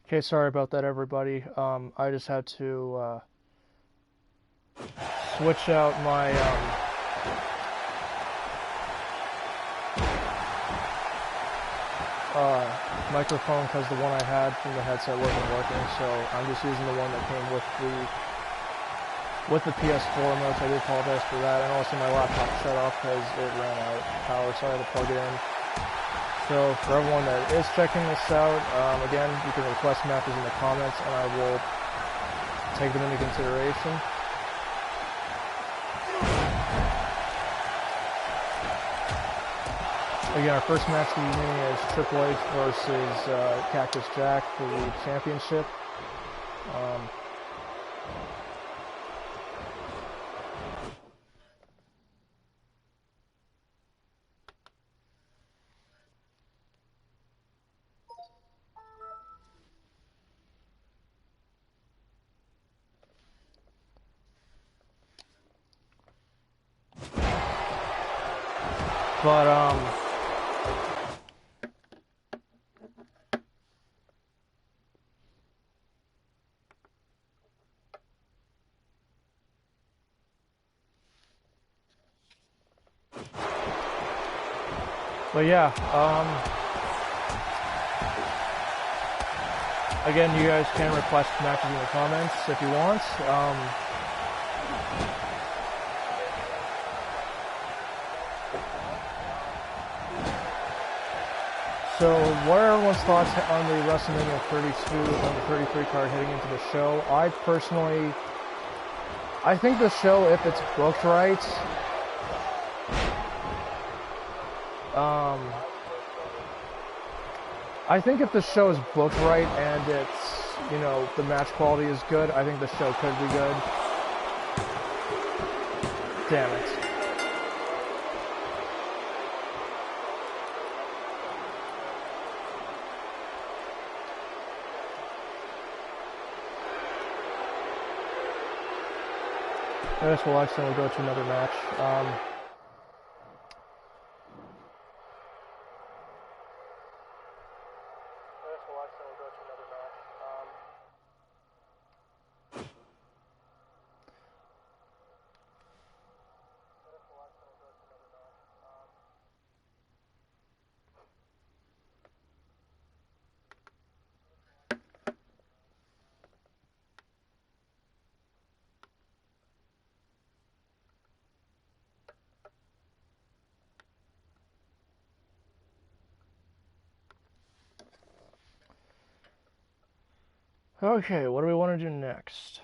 Okay, sorry about that, everybody. I just had to switch out my microphone because the one I had from the headset wasn't working. So I'm just using the one that came with the PS4 remote. So I do apologize for that. And also my laptop shut off because it ran out of power, so I had to plug it in. So for everyone that is checking this out, again, you can request matches in the comments and I will take them into consideration. Again, our first match of the evening is Triple H versus Cactus Jack for the championship. But yeah, again, you guys can request matches in the comments if you want. So what are everyone's thoughts on the WrestleMania 32 and the 33 card heading into the show? I think the show, if it's booked right, I think if the show is booked right and it's, you know, the match quality is good, I think the show could be good. Damn it. I guess we'll accidentally go to another match. Okay, what do we want to do next?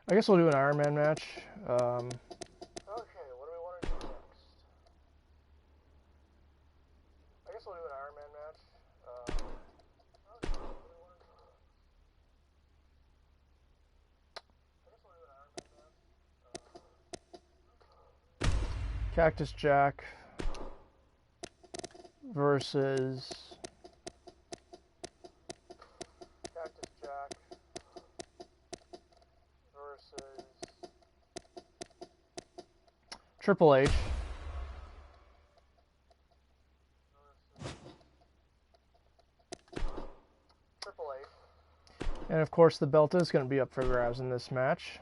I guess we'll do an Iron Man match. Okay, what do we want to do next? I guess we'll do an Iron Man match. Okay, what do we want to do next? I guess we'll do an Iron Man match. Cactus Jack versus Triple H. And of course the belt is going to be up for grabs in this match.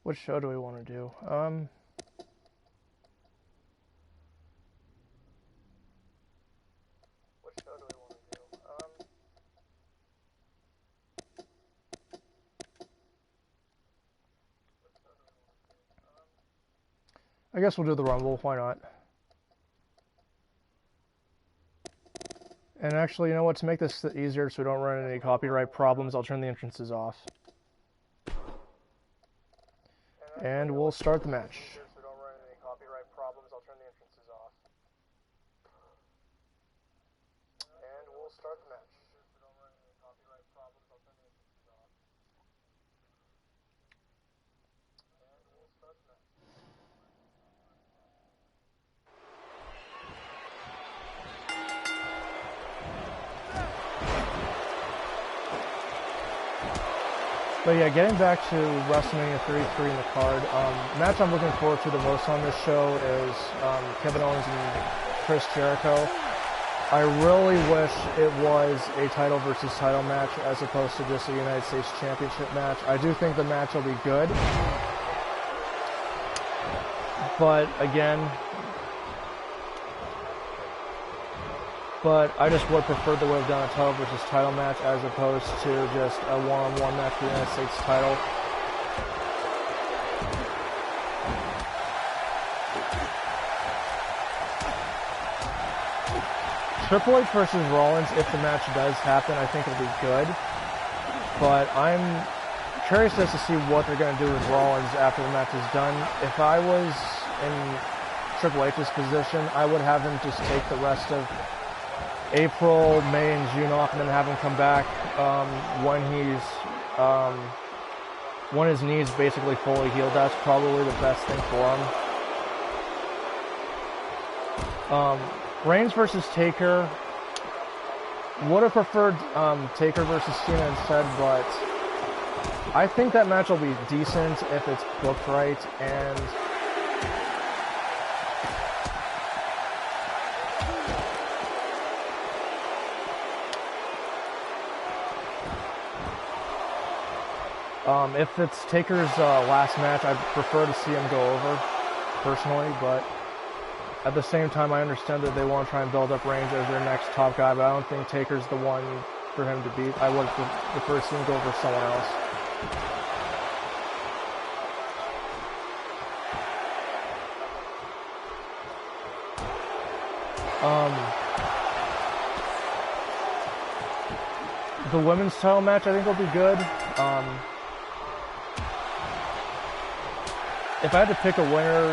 What show do we want to do? I guess we'll do the Rumble, why not? And actually, you know what, to make this easier so we don't run into any copyright problems, I'll turn the entrances off. And we'll start the match. But yeah, getting back to WrestleMania 33 in the card, match I'm looking forward to the most on this show is Kevin Owens and Chris Jericho. I really wish it was a title versus title match as opposed to just a United States Championship match. I do think the match will be good. But again, I just would prefer they would have done a title versus title match as opposed to just a one-on-one match for the United States title. Triple H versus Rollins, if the match does happen, I think it'll be good. But I'm curious as to see what they're going to do with Rollins after the match is done. If I was in Triple H's position, I would have him just take the rest of April, May, and June off, and then have him come back when his knee's basically fully healed. That's probably the best thing for him. Reigns versus Taker. Would have preferred Taker versus Cena instead, but I think that match will be decent if it's booked right. And if it's Taker's last match, I'd prefer to see him go over, personally, but at the same time, I understand that they want to try and build up Reigns as their next top guy, but I don't think Taker's the one for him to beat. I would prefer to see him go over someone else. The women's title match, I think, will be good. If I had to pick a winner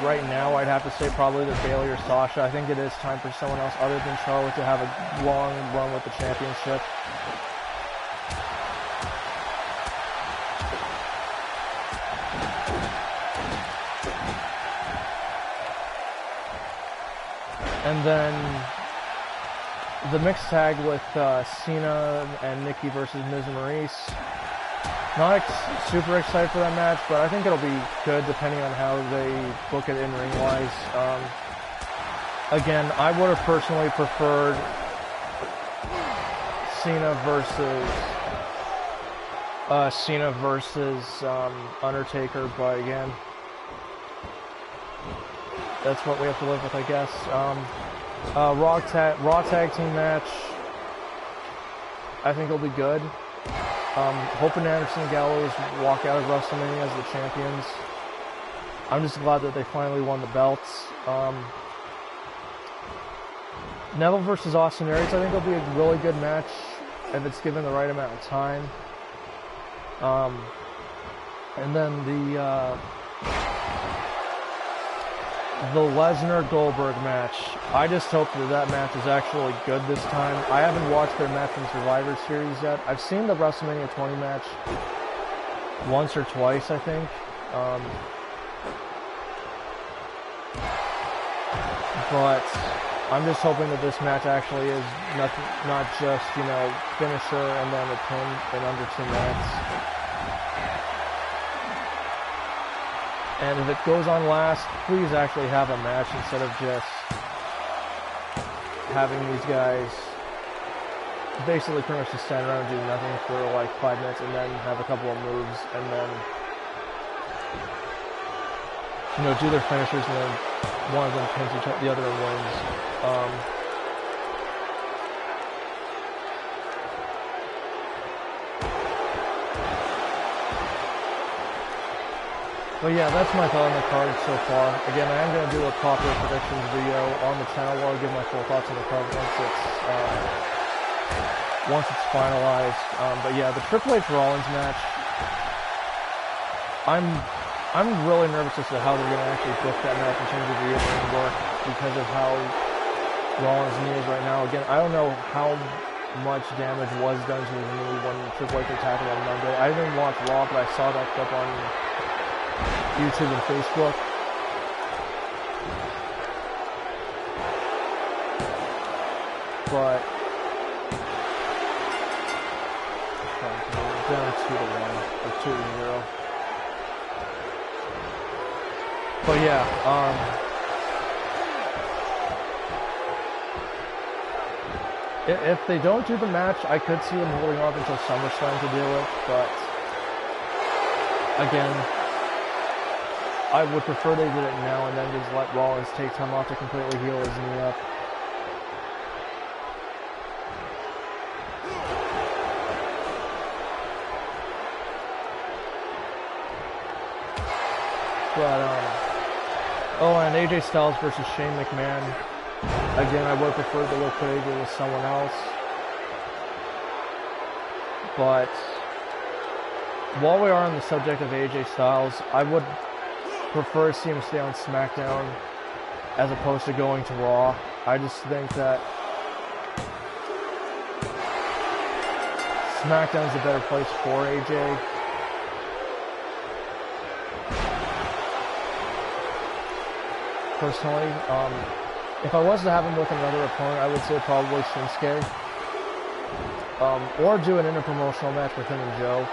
right now, I'd have to say probably the Bayley or Sasha. I think it is time for someone else other than Charlotte to have a long run with the championship. And then the mixed tag with Cena and Nikki versus Miz and Maurice. Not super excited for that match, but I think it'll be good depending on how they book it in ring-wise. Again, I would have personally preferred Cena versus Undertaker, but again, that's what we have to live with, I guess. Raw tag team match, I think it'll be good. Hoping Anderson and Gallows walk out of WrestleMania as the champions. I'm just glad that they finally won the belts. Neville versus Austin Aries, I think it'll be a really good match if it's given the right amount of time. And then the Lesnar-Goldberg match. I just hope that match is actually good this time. I haven't watched their match from Survivor Series yet. I've seen the WrestleMania 20 match once or twice, I think. But I'm just hoping that this match actually is not just, you know, finisher and then a pin in under 2 minutes. And if it goes on last, please actually have a match instead of just having these guys basically pretty much just stand around and do nothing for like 5 minutes and then have a couple of moves and then, you know, do their finishers and then one of them pins the other and wins. But yeah, that's my thought on the card so far. Again, I am going to do a proper predictions video on the channel where I'll give my full thoughts on the card once it's finalized. But yeah, the Triple H Rollins match, I'm really nervous as to how they're going to actually book that match in terms of the in-ring work because of how Rollins' knee is right now. Again, I don't know how much damage was done to his knee when Triple H attacked him on Monday. I didn't watch Raw, but I saw that clip on YouTube and Facebook. But down 2-1. or 2-0. But yeah, if they don't do the match, I could see them holding off until SummerSlam to do it, but again, I would prefer they did it now and then just let Rollins take time off to completely heal his knee up. But, oh, and AJ Styles versus Shane McMahon. Again, I would prefer to look put AJ with someone else. But while we are on the subject of AJ Styles, I would prefer to see him stay on SmackDown as opposed to going to Raw. I just think that SmackDown's a better place for AJ. Personally, if I was to have him with another opponent, I would say probably Shinsuke. Or do an interpromotional match with him and Joe.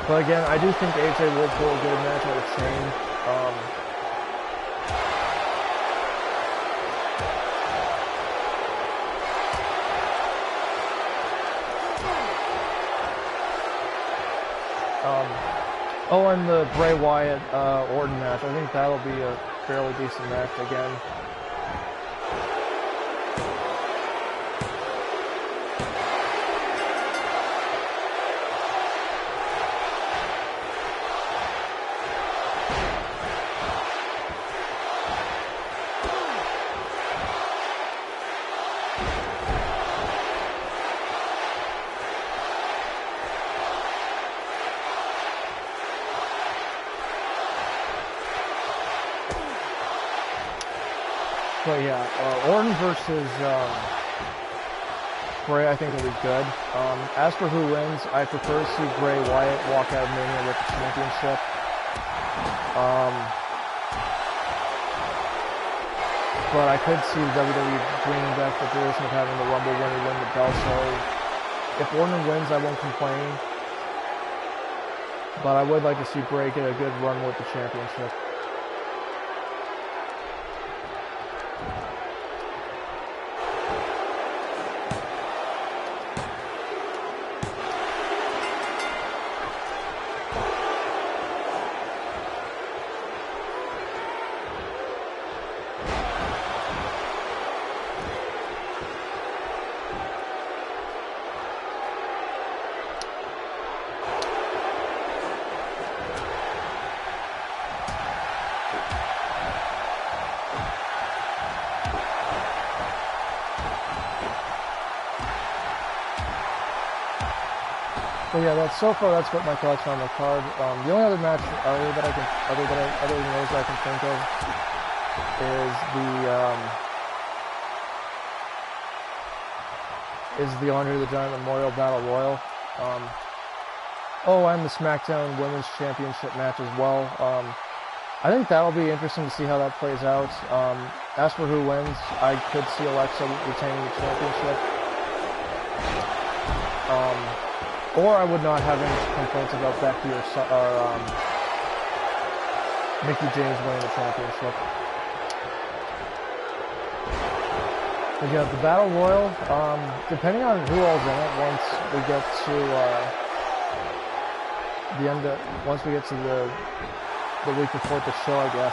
But again, I do think AJ will pull a good match out of Shane. Oh, and the Bray Wyatt Orton match. I think that'll be a fairly decent match again. But yeah, Orton versus Bray, I think will be good. As for who wins, I prefer to see Bray Wyatt walk out of Mania with the championship. But I could see the WWE bringing back the tradition of having the Rumble winner win the belt. So if Orton wins, I won't complain. But I would like to see Bray get a good run with the championship. So yeah, that's what my thoughts are on the card. The only other match other than those that I can think of is the Andre the Giant Memorial Battle Royal. Oh, and the SmackDown Women's Championship match as well. I think that'll be interesting to see how that plays out. As for who wins, I could see Alexa retaining the championship. Or I would not have any complaints about Becky or Mickie James winning the championship. But yeah, the Battle Royal, depending on who all's in it, once we get to the week before the show, I guess,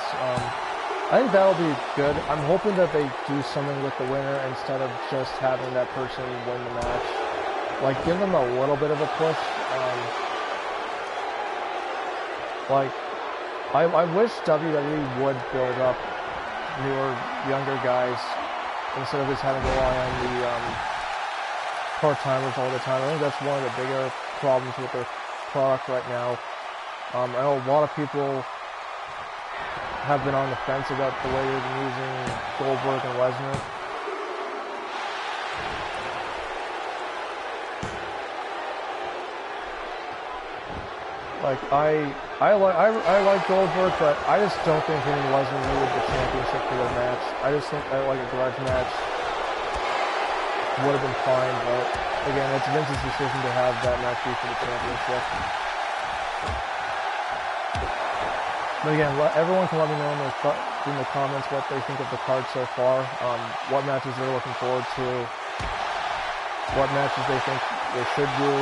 I think that'll be good. I'm hoping that they do something with the winner instead of just having that person win the match. Like, give them a little bit of a push. I wish WWE would build up newer, younger guys instead of just having to rely on the part-timers all the time. I think that's one of the bigger problems with their product right now. I know a lot of people have been on the fence about the way they've been using Goldberg and Lesnar. Like, I like Goldberg, but I just don't think him and Lesnar needed the championship for their match. I just think that, like, a grudge match would have been fine, but again, it's Vince's decision to have that match be for the championship. But again, everyone can let me know in the comments what they think of the card so far, what matches they're looking forward to, what matches they think they should do.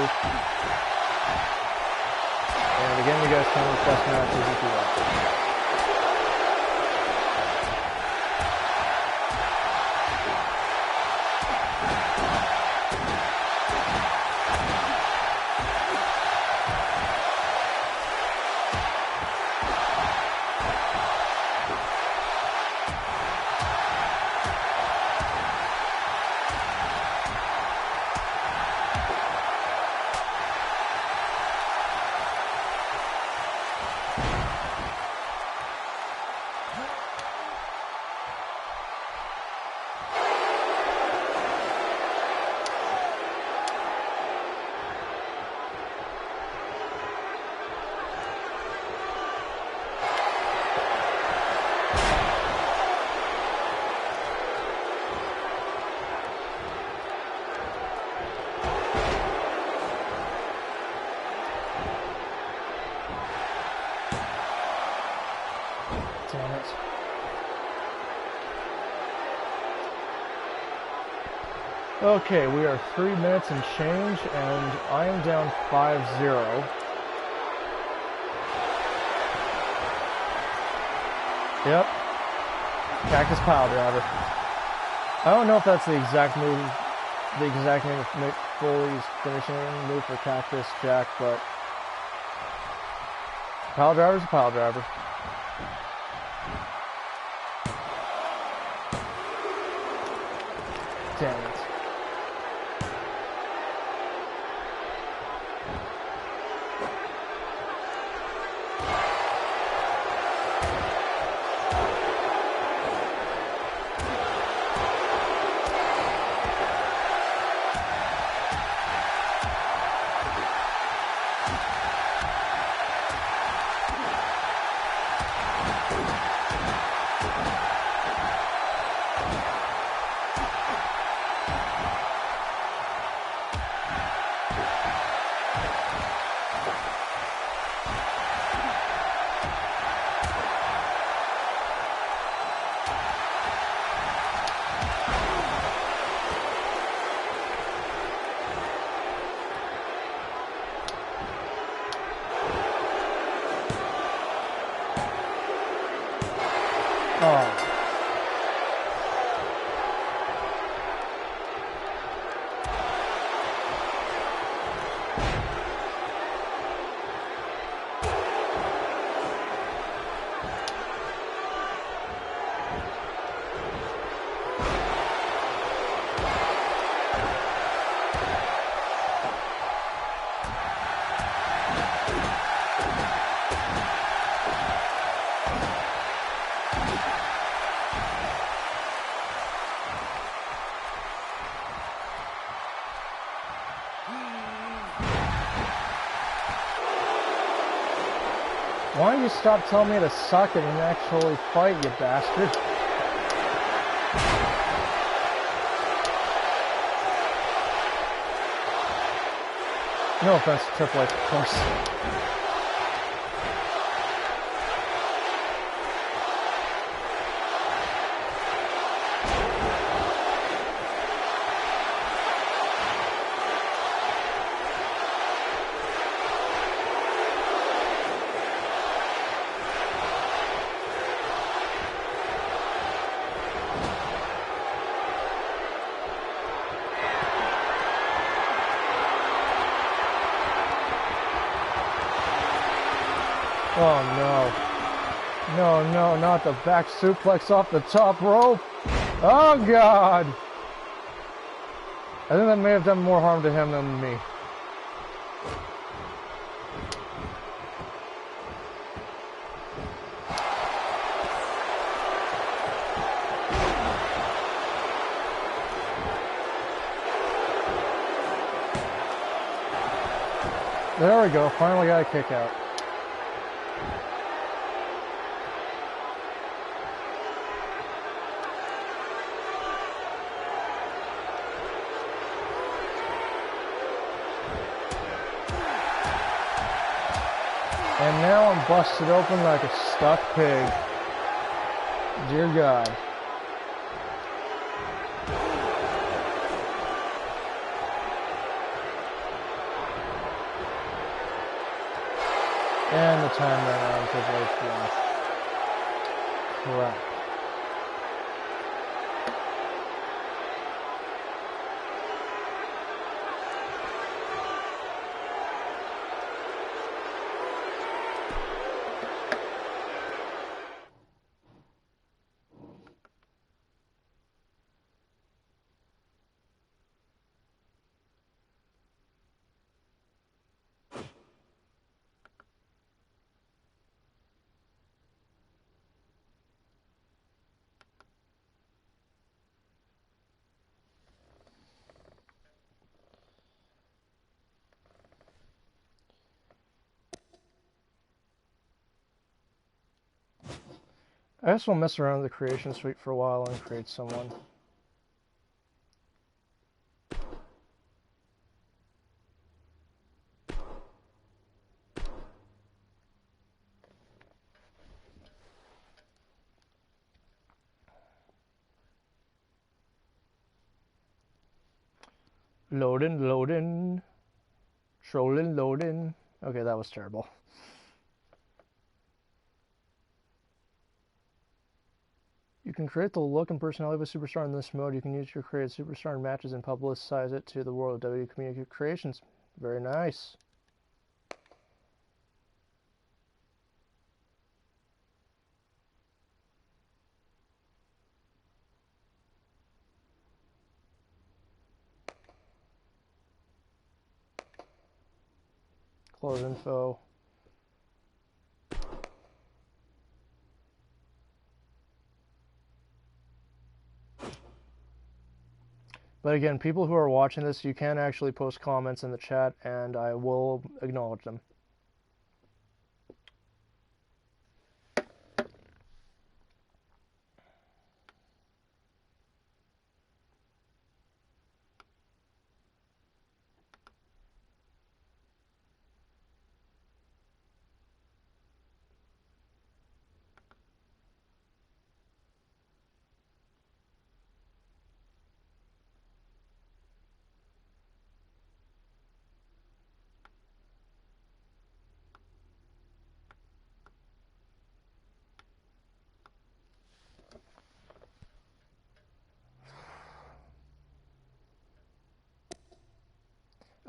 And again, you guys can request matches if you want. Damn it. Okay, we are 3 minutes and change, and I am down 5-0. Yep. Cactus pile driver. I don't know if that's the exact move, the exact name of Mick Foley's finishing move for Cactus Jack, but pile driver's a pile driver. Damn it. Oh. Why don't you stop telling me to suck it and actually fight, you bastard? No offense to Triple H, of course. Oh no. No, no, not the back suplex off the top rope. Oh God. I think that may have done more harm to him than me. There we go, finally got a kick out. And now I'm busted open like a stuck pig. Dear God. And the time ran out on Triple H watch. Crap. I guess we'll mess around with the creation suite for a while and create someone. Loading, loading. Trolling, loading. Okay, that was terrible. You can create the look and personality of a superstar in this mode. You can use your created superstar in matches and publicize it to the world of WWE community creations. Very nice. Close info. But again, people who are watching this, you can actually post comments in the chat and I will acknowledge them.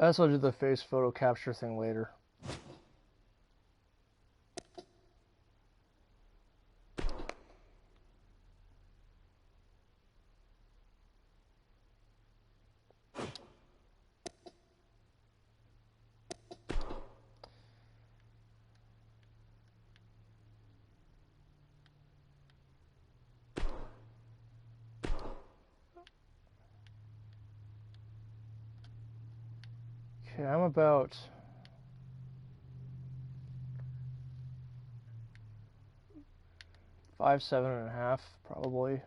I guess I'll do the face photo capture thing later. Okay, I'm about 5'7.5", probably.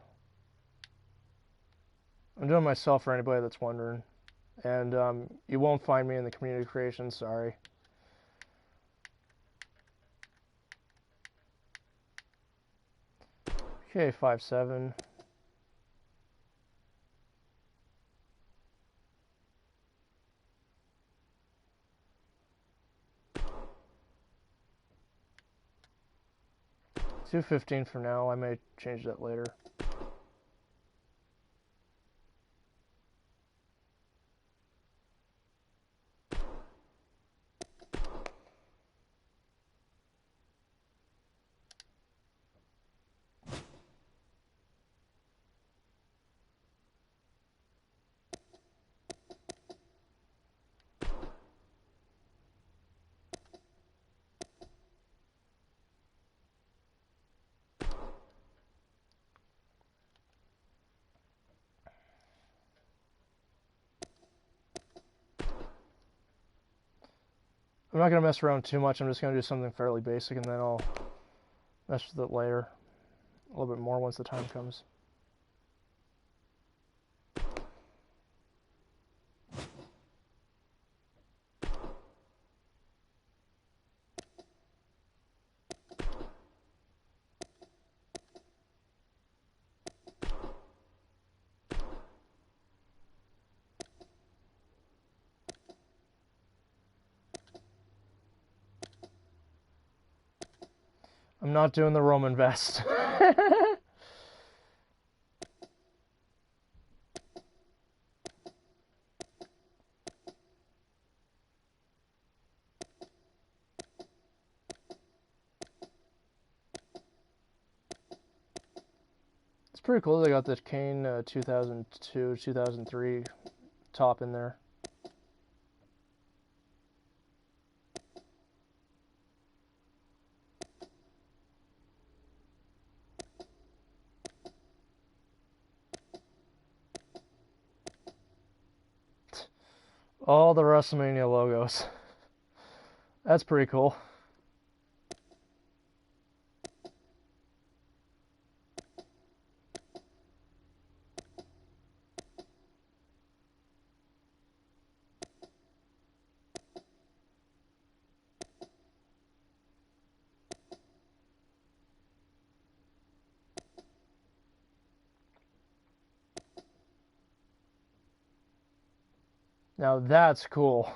I'm doing myself for anybody that's wondering. And you won't find me in the community creation, sorry. Okay, 5'7". $215 for now. I may change that later. I'm not going to mess around too much. I'm just going to do something fairly basic, and then I'll mess with it later. A little bit more once the time comes. I'm not doing the Roman vest. It's pretty cool they got the Kane 2002, 2003 top in there. All the WrestleMania logos. That's pretty cool. Now that's cool.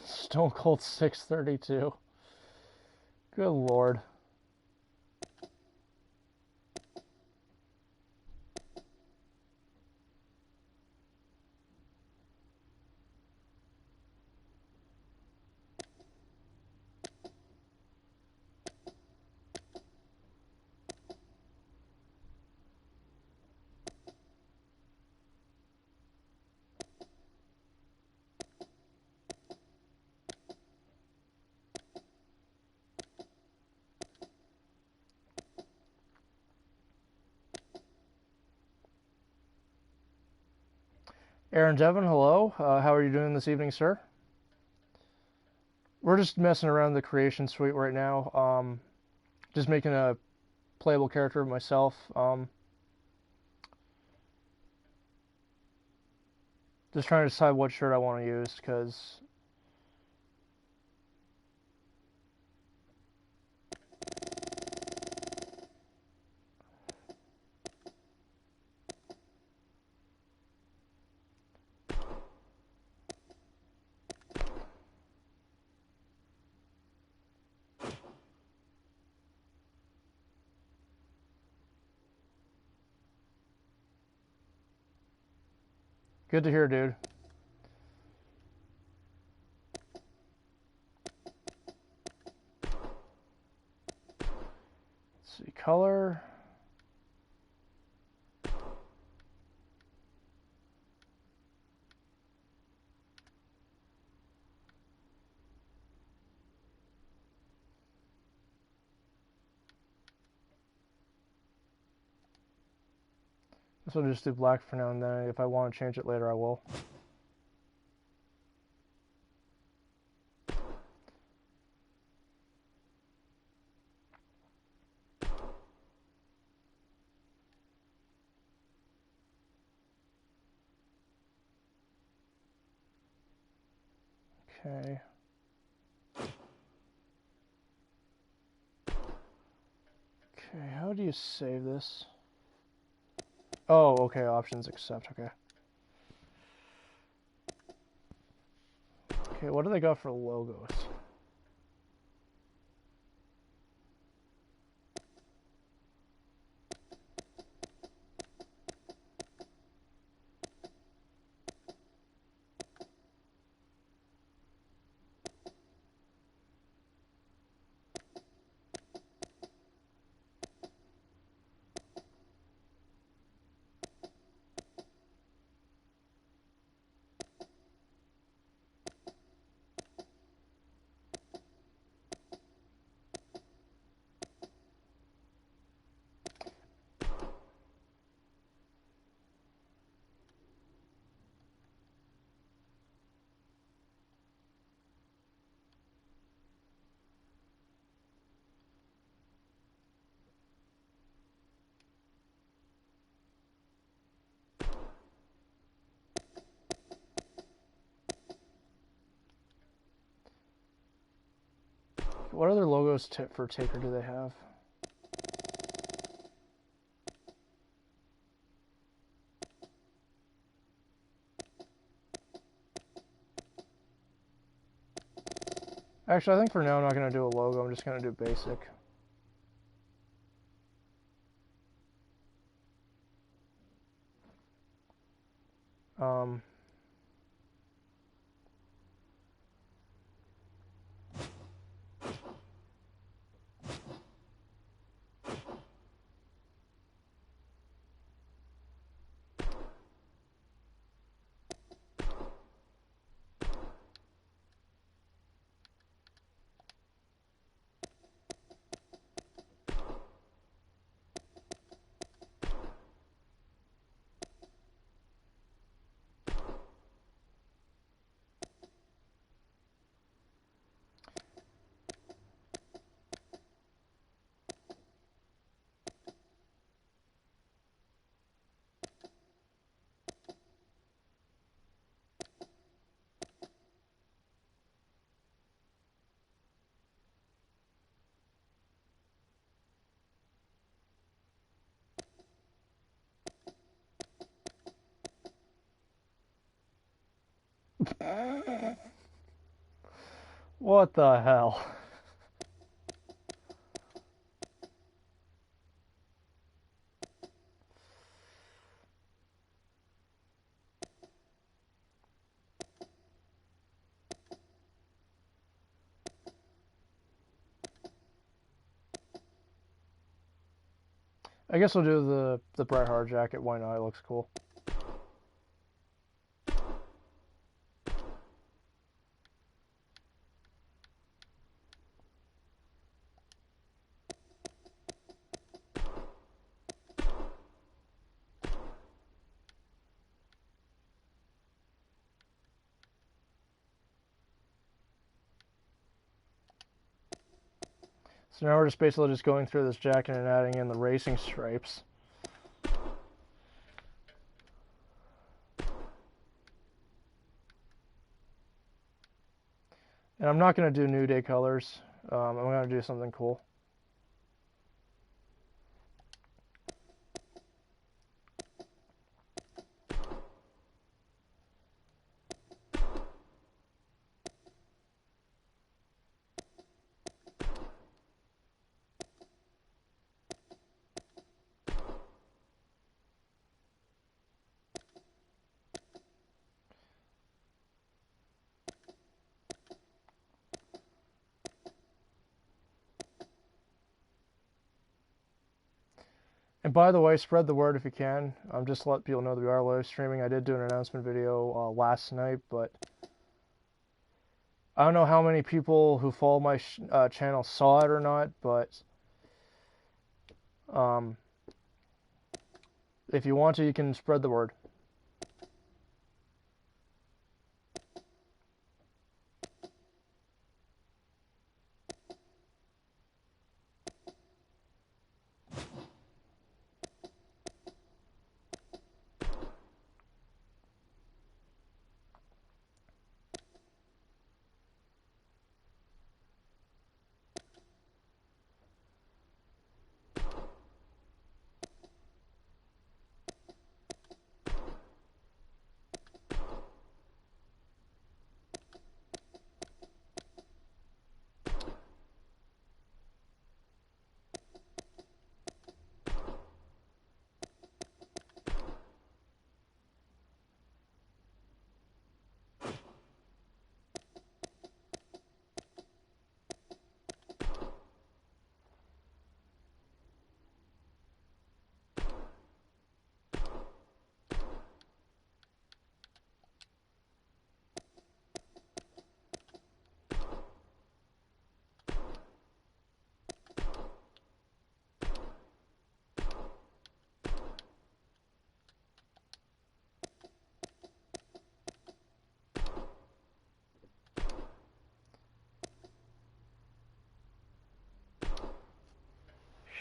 Stone Cold 632. Good lord. Aaron Devon, hello. How are you doing this evening, sir? We're just messing around the creation suite right now. Just making a playable character of myself. Just trying to decide what shirt I want to use, because good to hear, dude. Let's see, color. This will just do black for now and then. If I want to change it later, I will. Okay. Okay, how do you save this? Oh, okay, options accept, okay. Okay, what do they got for logos? What other logos for Taker do they have? Actually, I think for now I'm not going to do a logo. I'm just going to do basic. What the hell? I guess we'll do the Bret Hart jacket. Why not? It looks cool. So now we're just basically just going through this jacket and adding in the racing stripes. And I'm not going to do New Day colors. I'm going to do something cool. And by the way, spread the word if you can. Just to let people know that we are live streaming. I did do an announcement video last night, but I don't know how many people who follow my channel saw it or not, but if you want to, you can spread the word.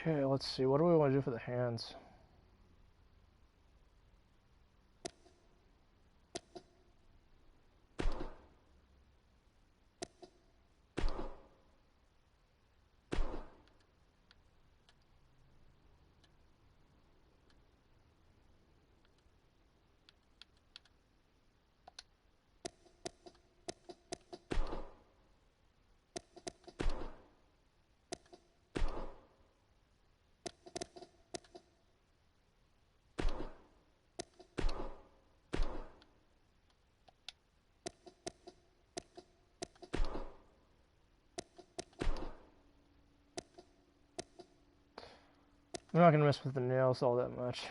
Okay, let's see. What do we want to do for the hands? I'm not gonna mess with the nails all that much.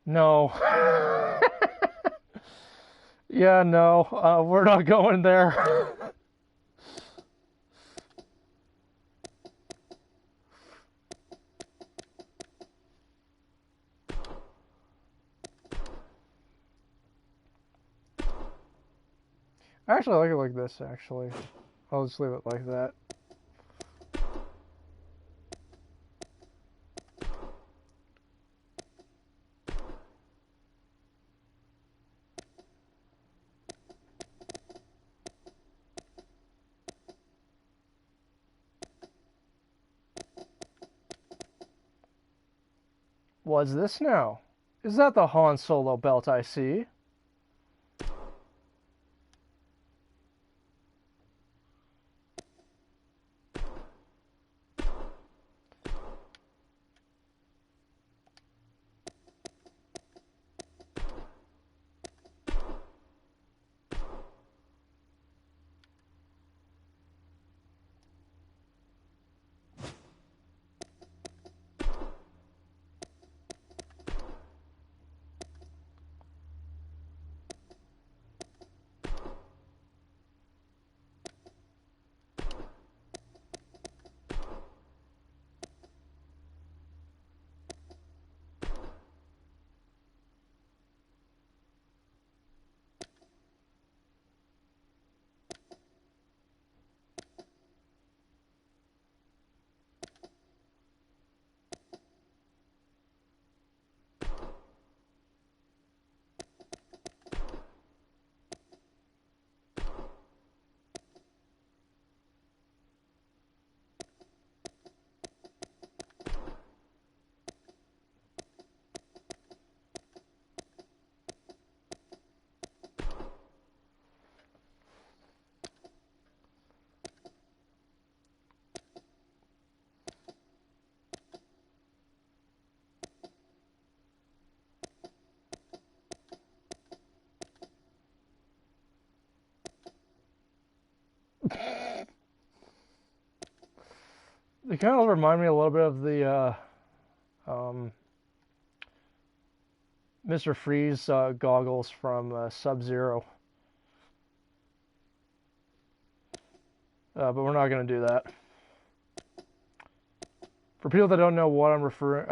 No. Yeah, no, we're not going there. Actually, I like it like this, actually. I'll just leave it like that. What's this now? Is that the Han Solo belt I see? They kind of remind me a little bit of the Mr. Freeze goggles from Sub-Zero. But we're not going to do that. For people that don't know what I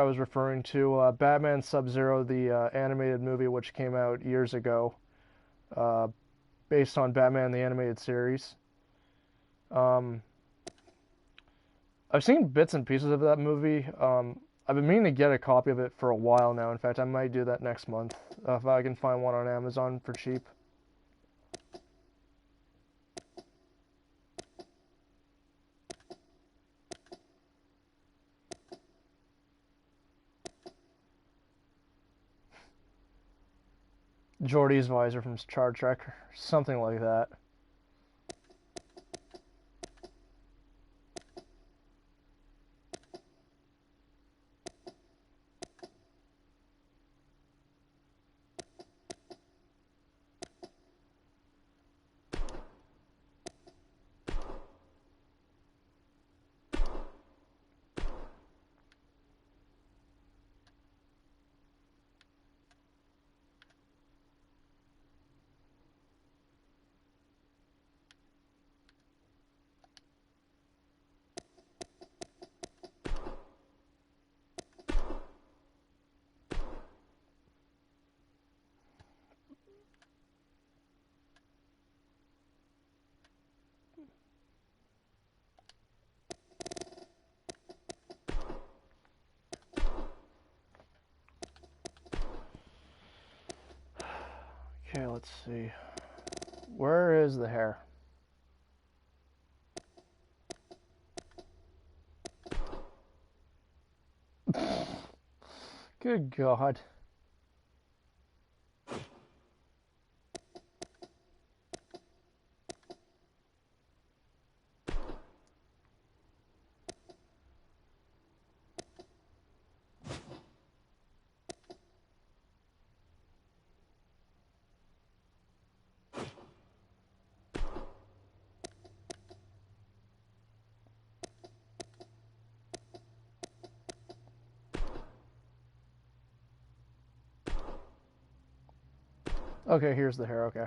was referring to, Batman Sub-Zero, the animated movie which came out years ago, based on Batman the Animated Series. I've seen bits and pieces of that movie. I've been meaning to get a copy of it for a while now. In fact, I might do that next month if I can find one on Amazon for cheap. Geordie's visor from Star Trek, something like that. Okay, let's see. Where is the hair? Good God. Okay, here's the hair, okay.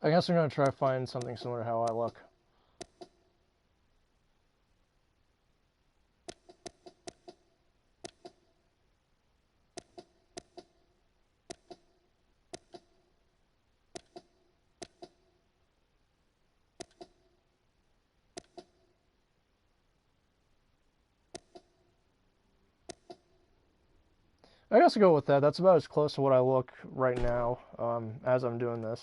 I guess I'm going to try to find something similar to how I look. I guess I'll go with that. That's about as close to what I look right now as I'm doing this.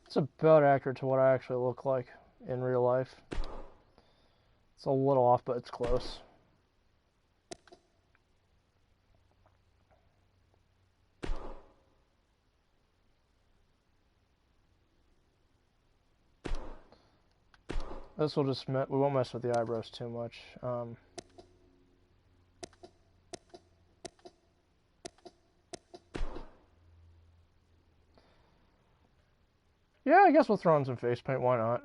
It's about accurate to what I actually look like in real life. It's a little off, but it's close. This will just, we won't mess with the eyebrows too much. Yeah, I guess we'll throw in some face paint, why not?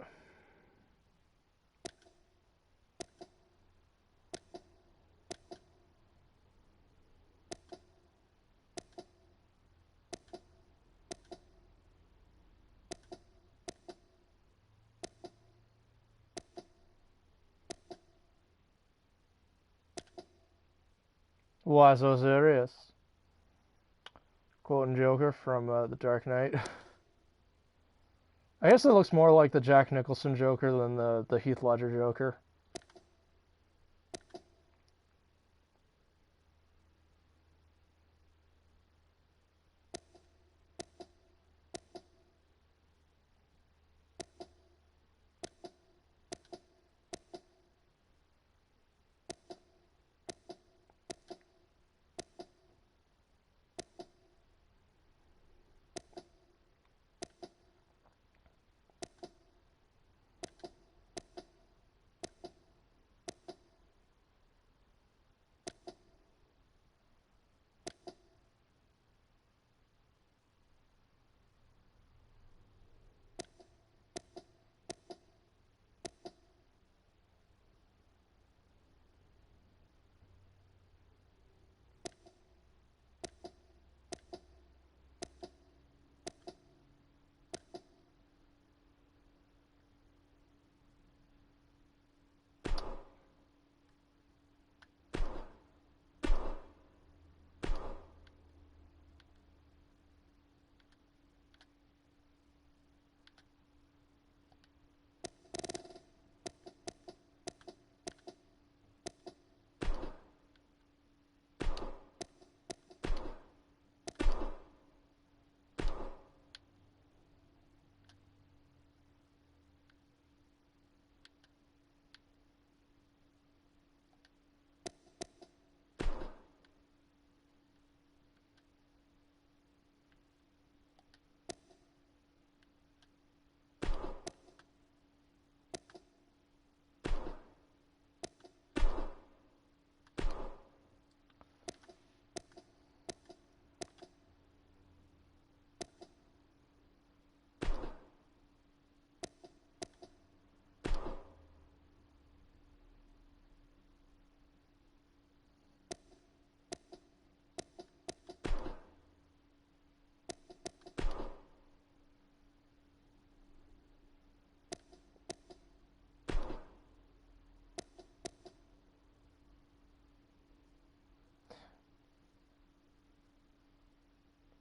Why so serious? Quoting Joker from The Dark Knight. I guess it looks more like the Jack Nicholson Joker than the Heath Ledger Joker.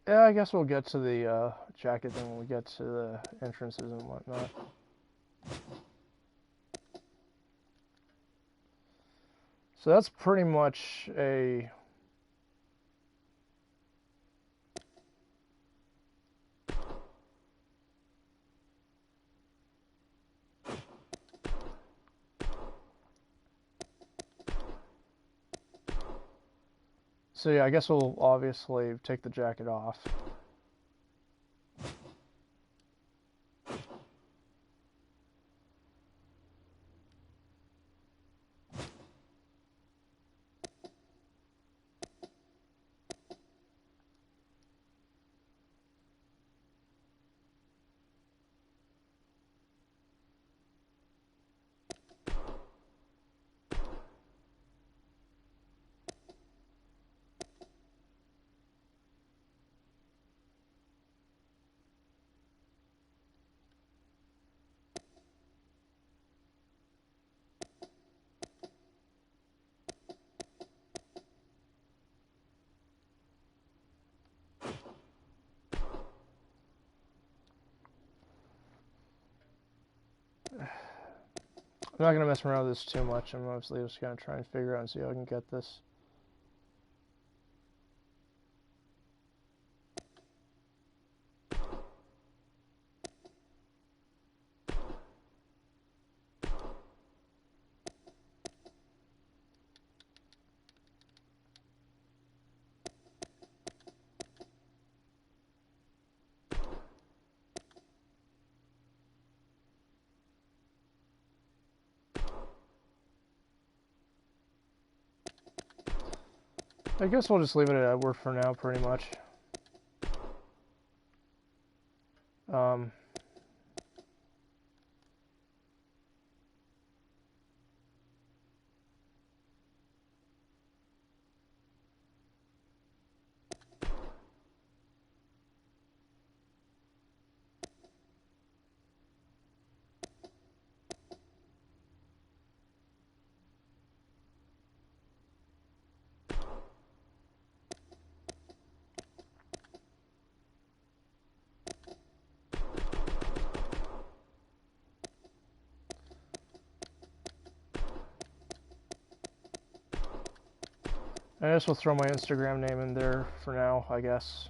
Yeah, I guess we'll get to the jacket thing when we get to the entrances and whatnot. So that's pretty much a... So yeah, I guess we'll obviously take the jacket off. I'm not going to mess around with this too much. I'm mostly just going to try and figure out and see how I can get this. I guess we'll just leave it at Edward for now, pretty much. I guess we'll throw my Instagram name in there for now, I guess.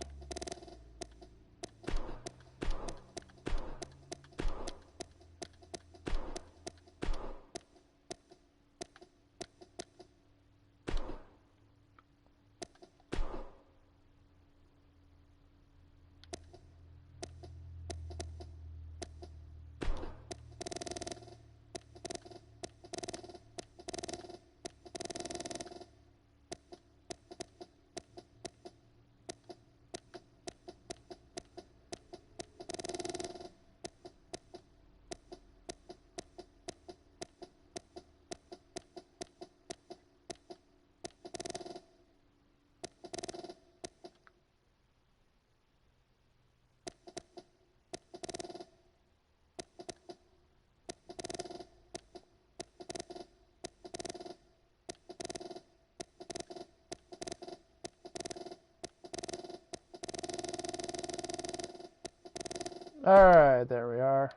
Alright, there we are.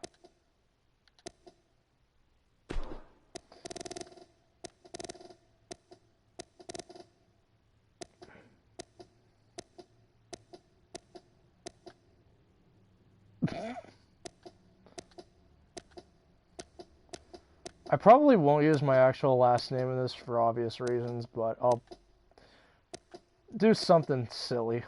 I probably won't use my actual last name in this for obvious reasons, but I'll do something silly.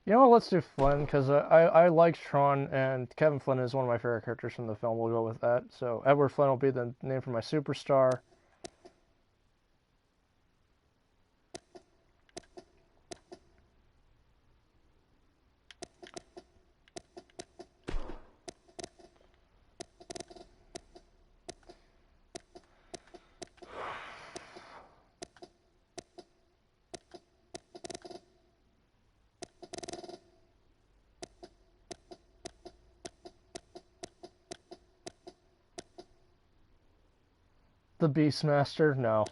You know what, let's do Flynn, because I like Tron, and Kevin Flynn is one of my favorite characters from the film. We'll go with that. So Edward Flynn will be the name for my superstar. The Beastmaster? No.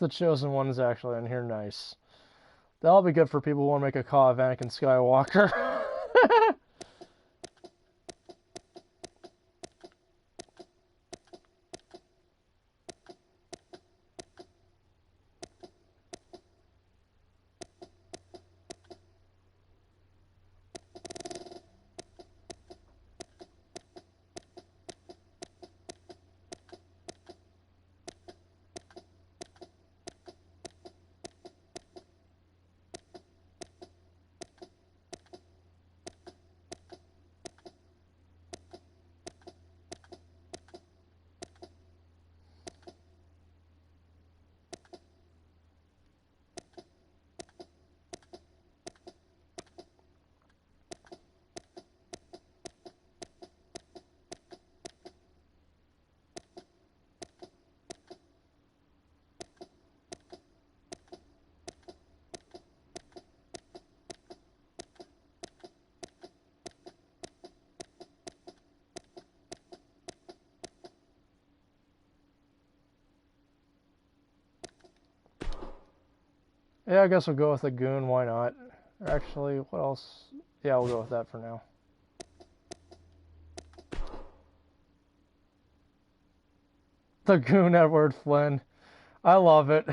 The Chosen One is actually in here. Nice. That'll be good for people who want to make a Call of Anakin Skywalker. Yeah, I guess we'll go with the Goon. Why not? Actually, what else? Yeah, we'll go with that for now. The Goon Edward Flynn. I love it.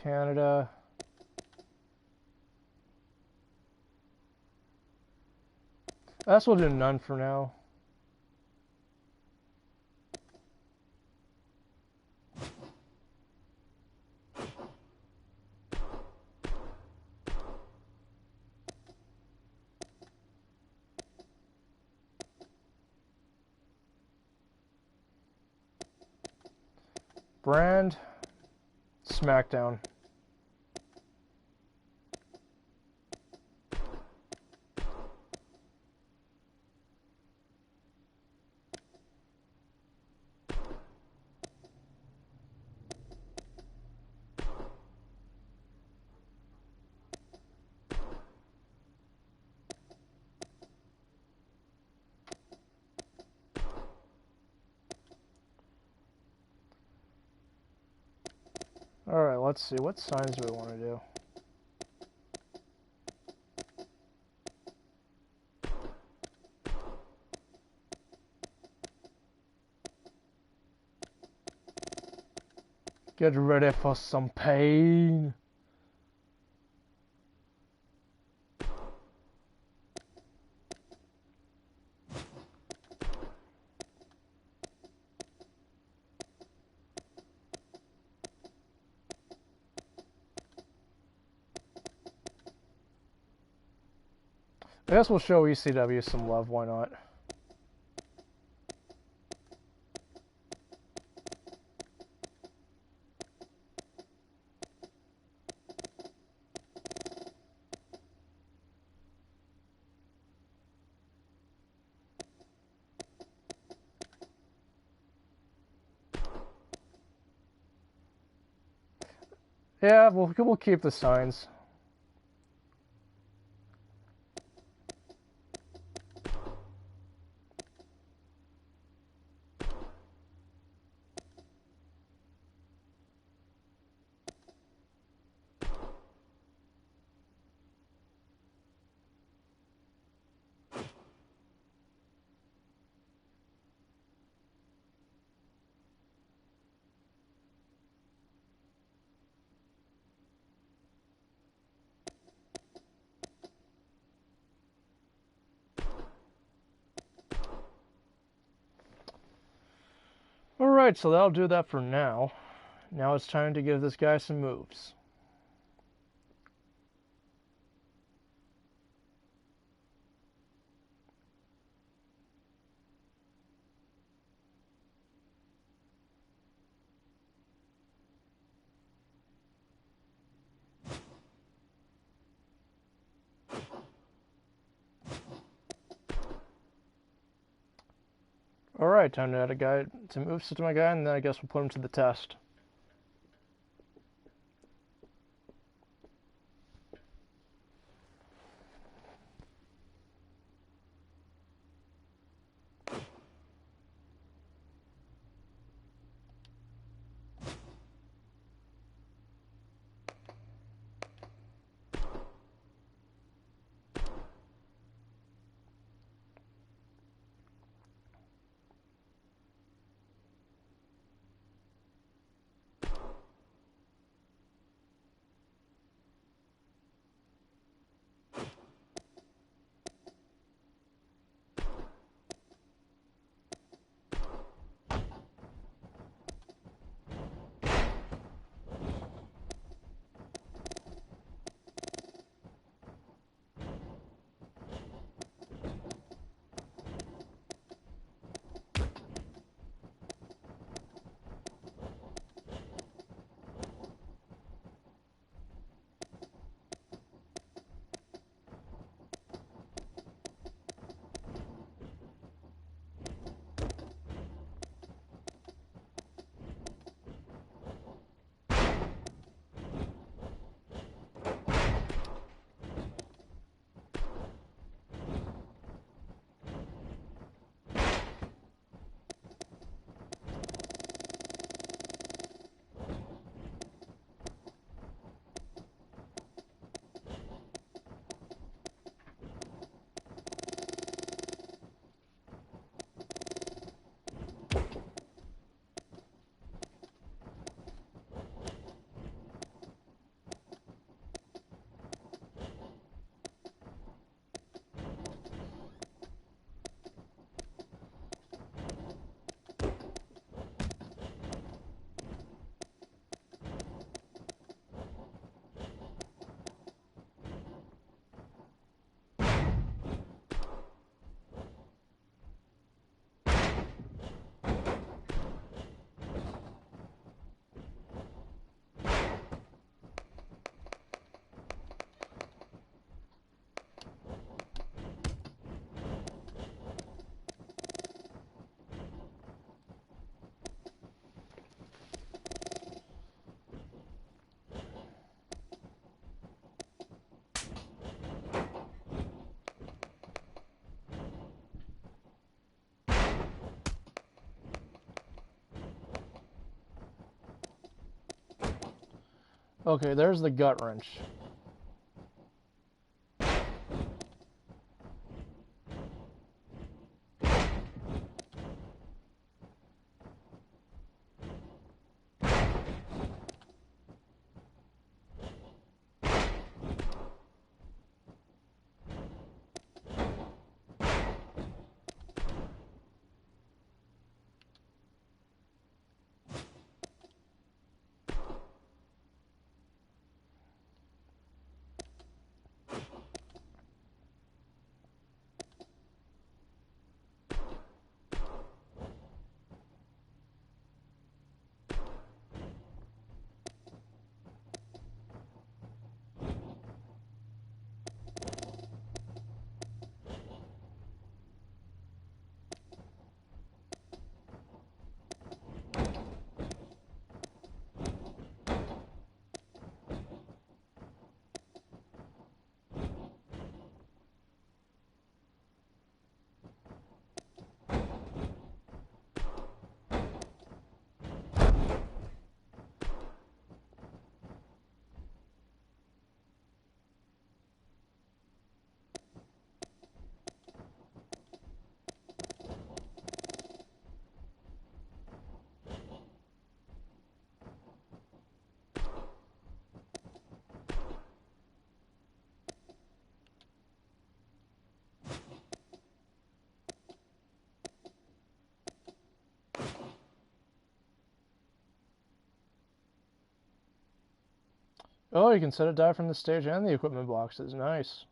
Canada. I guess we'll do none for now. Brand. SmackDown. Alright, let's see. What signs do we want to do? Get ready for some pain. I guess we'll show ECW some love, why not? Yeah, we'll keep the signs. Alright, so that'll do that for now. Now it's time to give this guy some moves. Alright, time to add some moves to my guy, and then I guess we'll put him to the test. Okay, there's the gut wrench. Oh, you can set it down from the stage and the equipment boxes. Nice.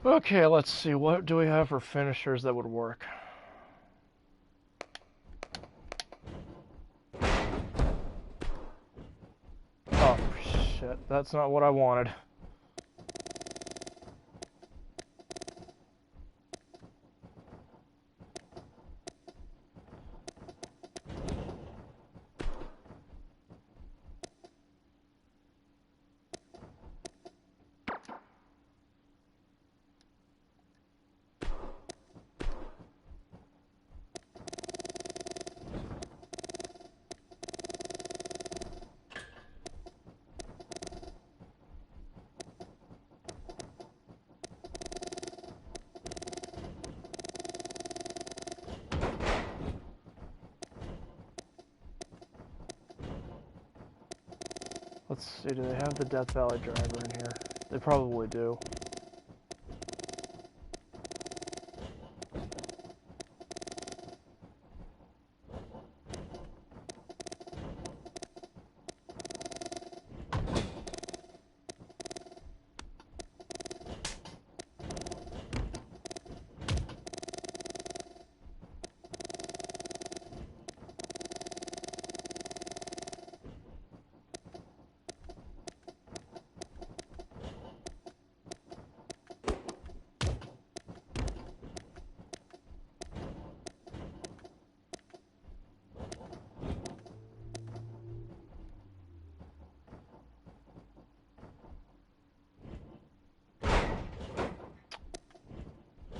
Okay, let's see. What do we have for finishers that would work? Oh, shit. That's not what I wanted. Let's see, do they have the Death Valley driver in here? They probably do.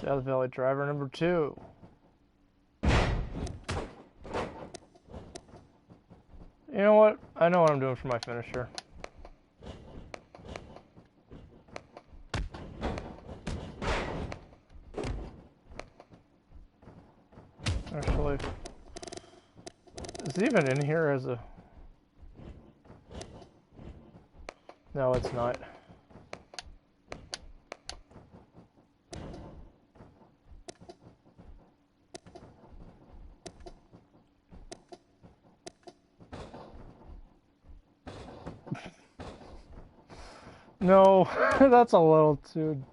Death Valley driver number 2. You know what? I know what I'm doing for my finisher. Actually, is it even in here as a... No, it's not. No, that's a little too...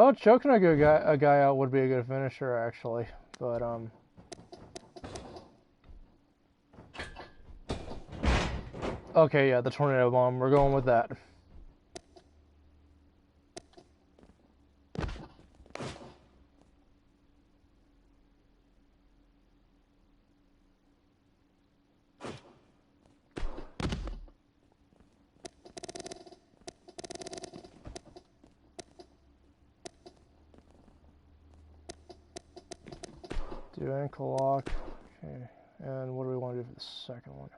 Oh, choking a guy out would be a good finisher, actually. But, okay, yeah, the tornado bomb. We're going with that. Do ankle lock. Okay. And what do we want to do for the second one?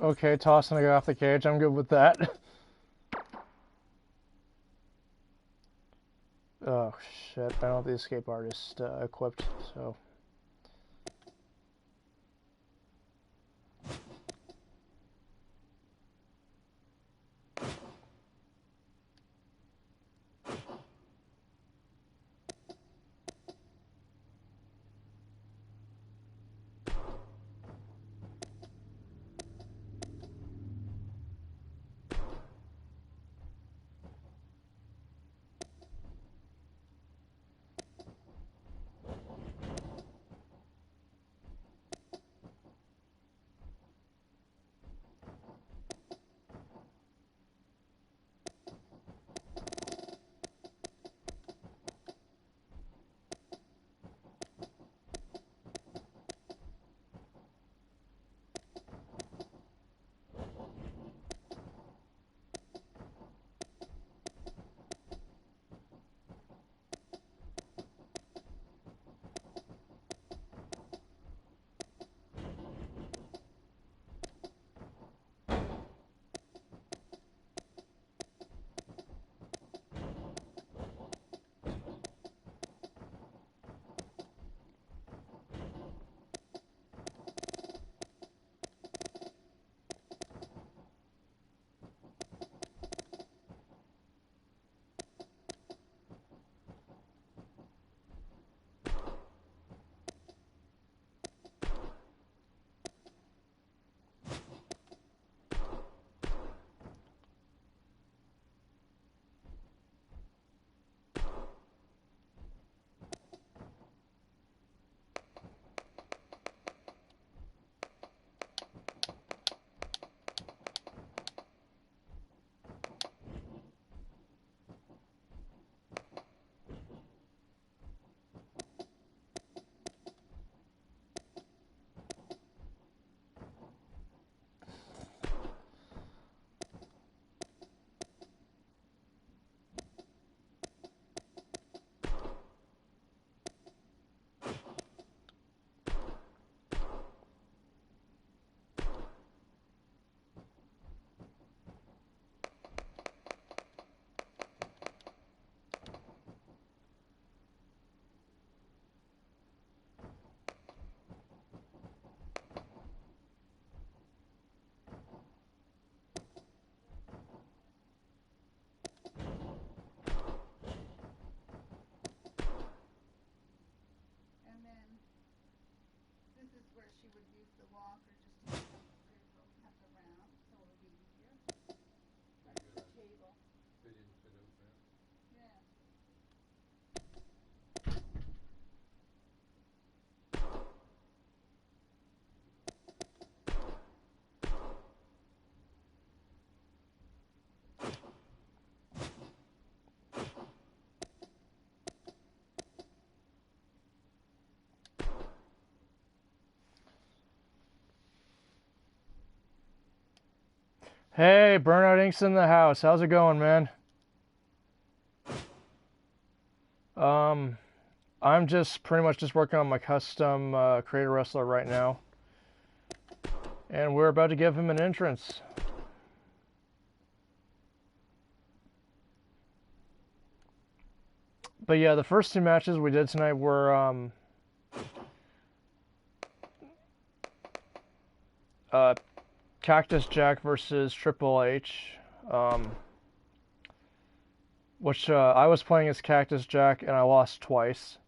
Okay, tossing a guy off the cage. I'm good with that. Oh, shit. I don't have the escape artist equipped, so... she would use the walker just to have the round, so it would be easier. Like the table. Fit in, fit out for him. Yeah. Hey, Burnout Ink's in the house. How's it going, man? I'm just pretty much just working on my custom creator wrestler right now. And we're about to give him an entrance. But yeah, the first two matches we did tonight were Cactus Jack versus Triple H, which I was playing as Cactus Jack and I lost twice.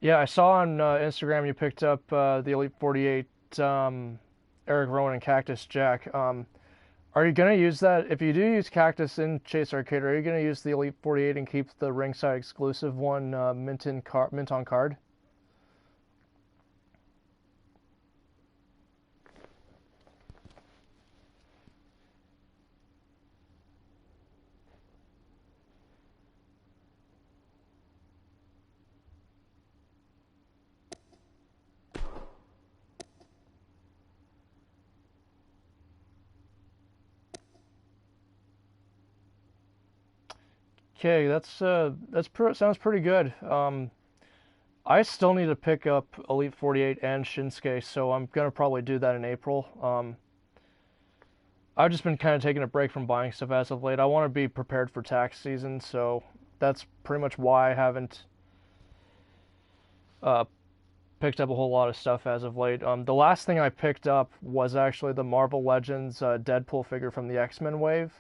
Yeah, I saw on Instagram you picked up the Elite 48 Eric Rowan and Cactus Jack. Are you going to use that? If you do use Cactus in Chase Arcade, are you going to use the Elite 48 and keep the ringside exclusive one mint on card? Okay, sounds pretty good. I still need to pick up Elite 48 and Shinsuke, so I'm gonna probably do that in April. I've just been kind of taking a break from buying stuff as of late. I want to be prepared for tax season, so that's pretty much why I haven't picked up a whole lot of stuff as of late. The last thing I picked up was actually the Marvel Legends Deadpool figure from the X-Men wave.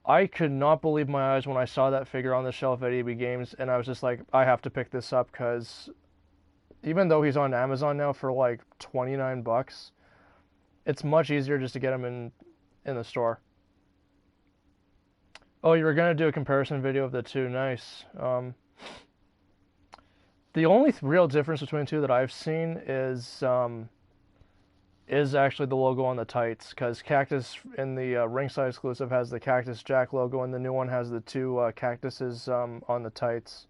I could not believe my eyes when I saw that figure on the shelf at EB Games, and I was just like, I have to pick this up because even though he's on Amazon now for like $29, it's much easier just to get him in the store. Oh, you were gonna do a comparison video of the two. Nice. The only real difference between the two that I've seen is actually the logo on the tights, because Cactus in the ringside exclusive has the Cactus Jack logo, and the new one has the two cactuses on the tights.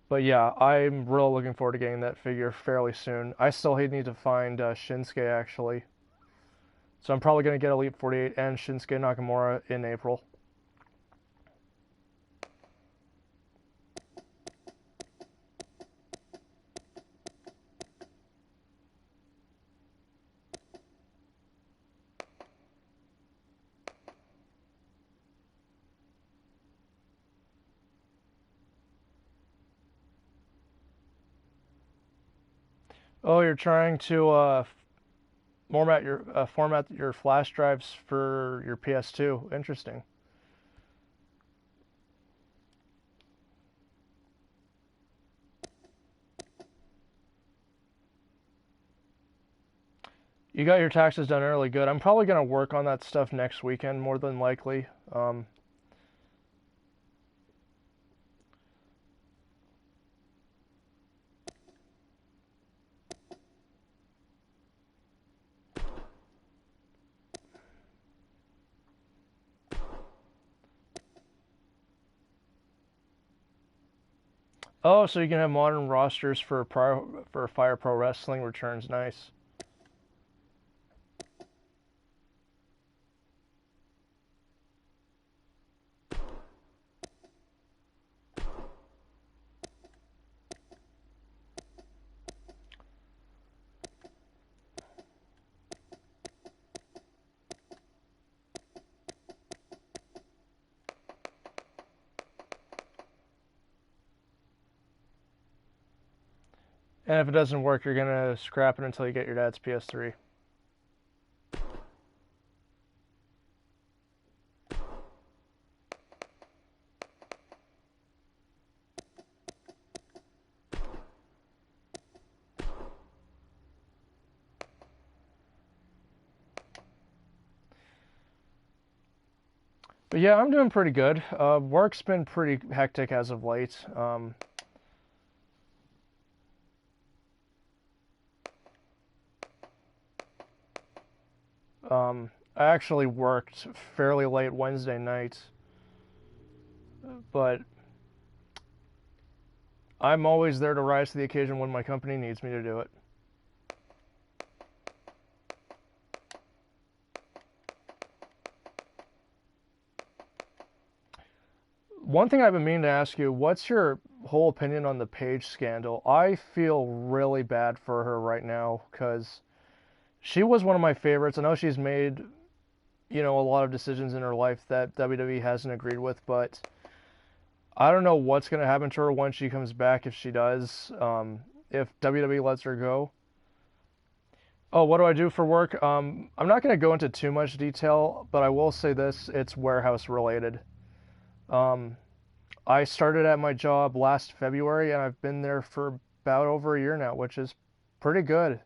But yeah, I'm really looking forward to getting that figure fairly soon. I still need to find Shinsuke, actually. So I'm probably going to get Elite 48 and Shinsuke Nakamura in April. Oh, you're trying to format your flash drives for your PS2. Interesting. You got your taxes done early. Good. I'm probably gonna work on that stuff next weekend, more than likely. Oh, so you can have modern rosters for Fire Pro Wrestling returns. Nice. And if it doesn't work, you're gonna scrap it until you get your dad's PS3. But yeah, I'm doing pretty good. Work's been pretty hectic as of late. I actually worked fairly late Wednesday night, but I'm always there to rise to the occasion when my company needs me to do it. One thing I've been meaning to ask you, what's your whole opinion on the Paige scandal? I feel really bad for her right now because she was one of my favorites. I know she's made, a lot of decisions in her life that WWE hasn't agreed with, but I don't know what's going to happen to her when she comes back if she does, if WWE lets her go. Oh, what do I do for work? I'm not going to go into too much detail, but I will say this, it's warehouse related. Um, I started at my job last February and I've been there for about over a year now, which is pretty good.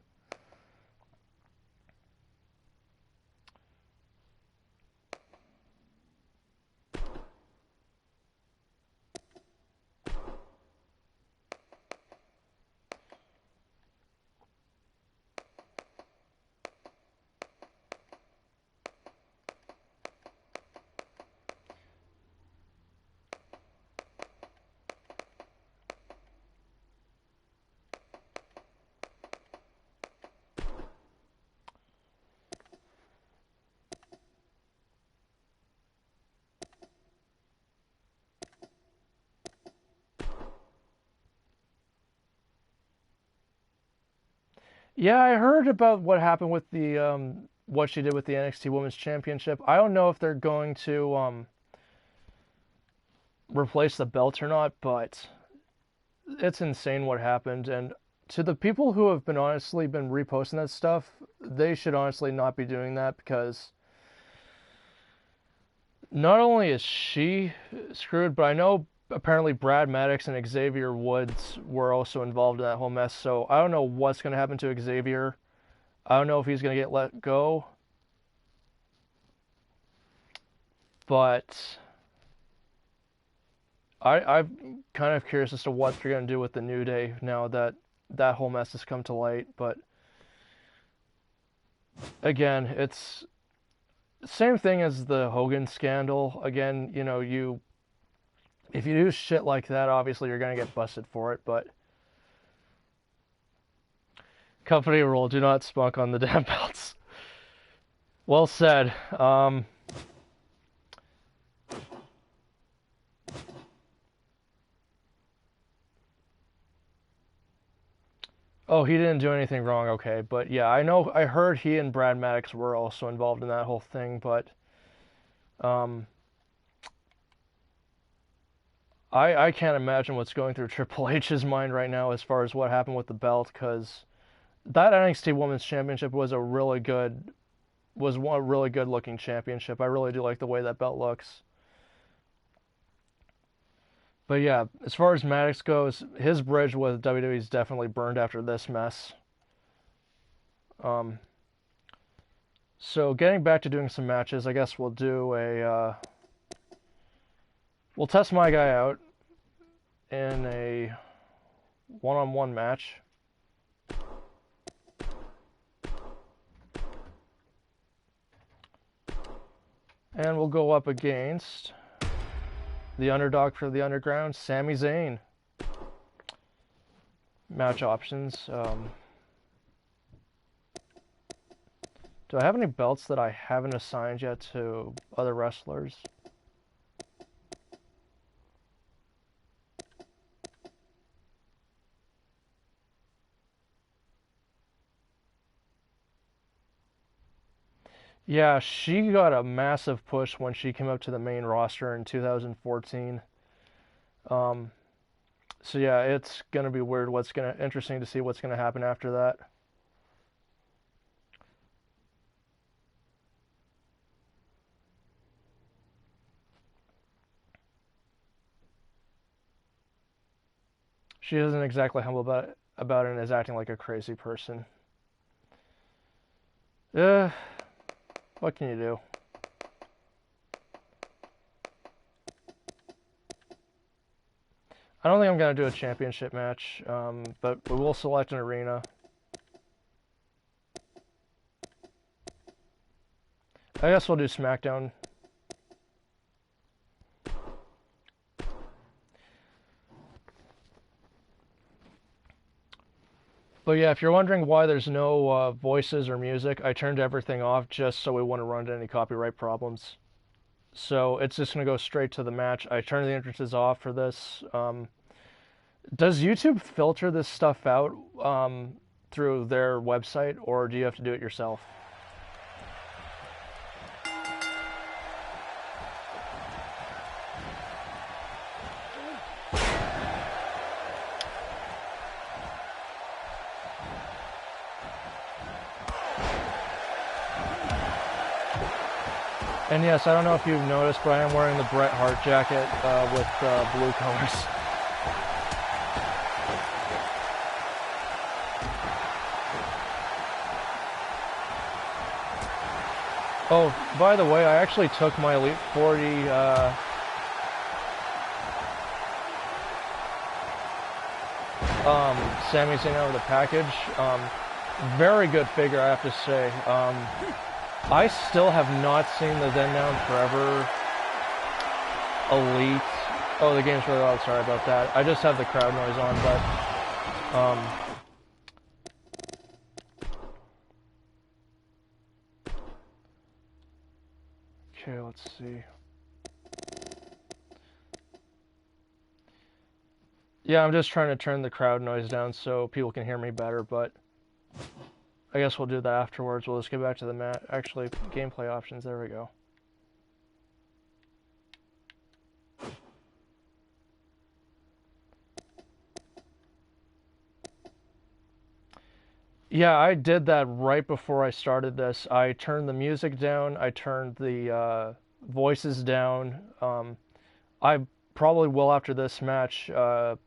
Yeah, I heard about what happened with the what she did with the NXT Women's Championship. I don't know if they're going to replace the belt or not, but it's insane what happened. And to the people who have been honestly been reposting that stuff, they should honestly not be doing that because not only is she screwed, but I know apparently Brad Maddox and Xavier Woods were also involved in that whole mess. So I don't know what's going to happen to Xavier. I don't know if he's going to get let go. But I'm kind of curious as to what they're going to do with the New Day now that that whole mess has come to light. But again, it's same thing as the Hogan scandal. Again, if you do shit like that, obviously you're going to get busted for it. But company rule: do not spunk on the damn belts. Well said. Oh, he didn't do anything wrong, okay. But yeah, I heard he and Brad Maddox were also involved in that whole thing, but um, I can't imagine what's going through Triple H's mind right now as far as what happened with the belt, because that NXT Women's Championship was one really good looking championship. I really do like the way that belt looks. But yeah, as far as Maddox goes, his bridge with WWE is definitely burned after this mess. Um, so getting back to doing some matches, I guess we'll do we'll test my guy out in a one-on-one match. And we'll go up against the underdog for the underground, Sami Zayn. Match options. Do I have any belts that I haven't assigned yet to other wrestlers? Yeah, she got a massive push when she came up to the main roster in 2014. Um, so yeah, it's gonna be weird. Interesting to see what's gonna happen after that. She isn't exactly humble about it and is acting like a crazy person. Uh, what can you do? I don't think I'm going to do a championship match, but we will select an arena. I guess we'll do SmackDown. But yeah, if you're wondering why there's no voices or music, I turned everything off just so we wouldn't run into any copyright problems. So it's just going to go straight to the match. I turned the entrances off for this. Does YouTube filter this stuff out through their website, or do you have to do it yourself? And yes, I don't know if you've noticed, but I am wearing the Bret Hart jacket with blue colors. Oh, by the way, I actually took my Elite 40 Sami Zayn out of the package. Very good figure, I have to say. I still have not seen the Then Now and Forever Elite. Oh, the game's really loud, sorry about that. I just have the crowd noise on, but... Okay, let's see. Yeah, I'm just trying to turn the crowd noise down so people can hear me better, but... I guess we'll do that afterwards. We'll just get back to the mat. Actually, gameplay options. There we go. Yeah, I did that right before I started this. I turned the music down. I turned the voices down. I probably will, after this match, turn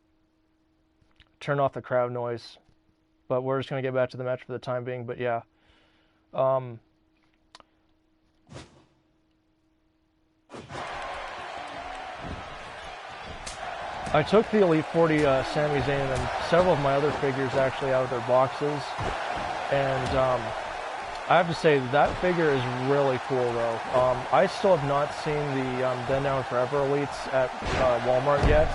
off the crowd noise. But we're just going to get back to the match for the time being. But yeah. I took the Elite 40 Sami Zayn and several of my other figures actually out of their boxes. And I have to say that figure is really cool though. I still have not seen the Then Now and Forever Elites at Walmart yet.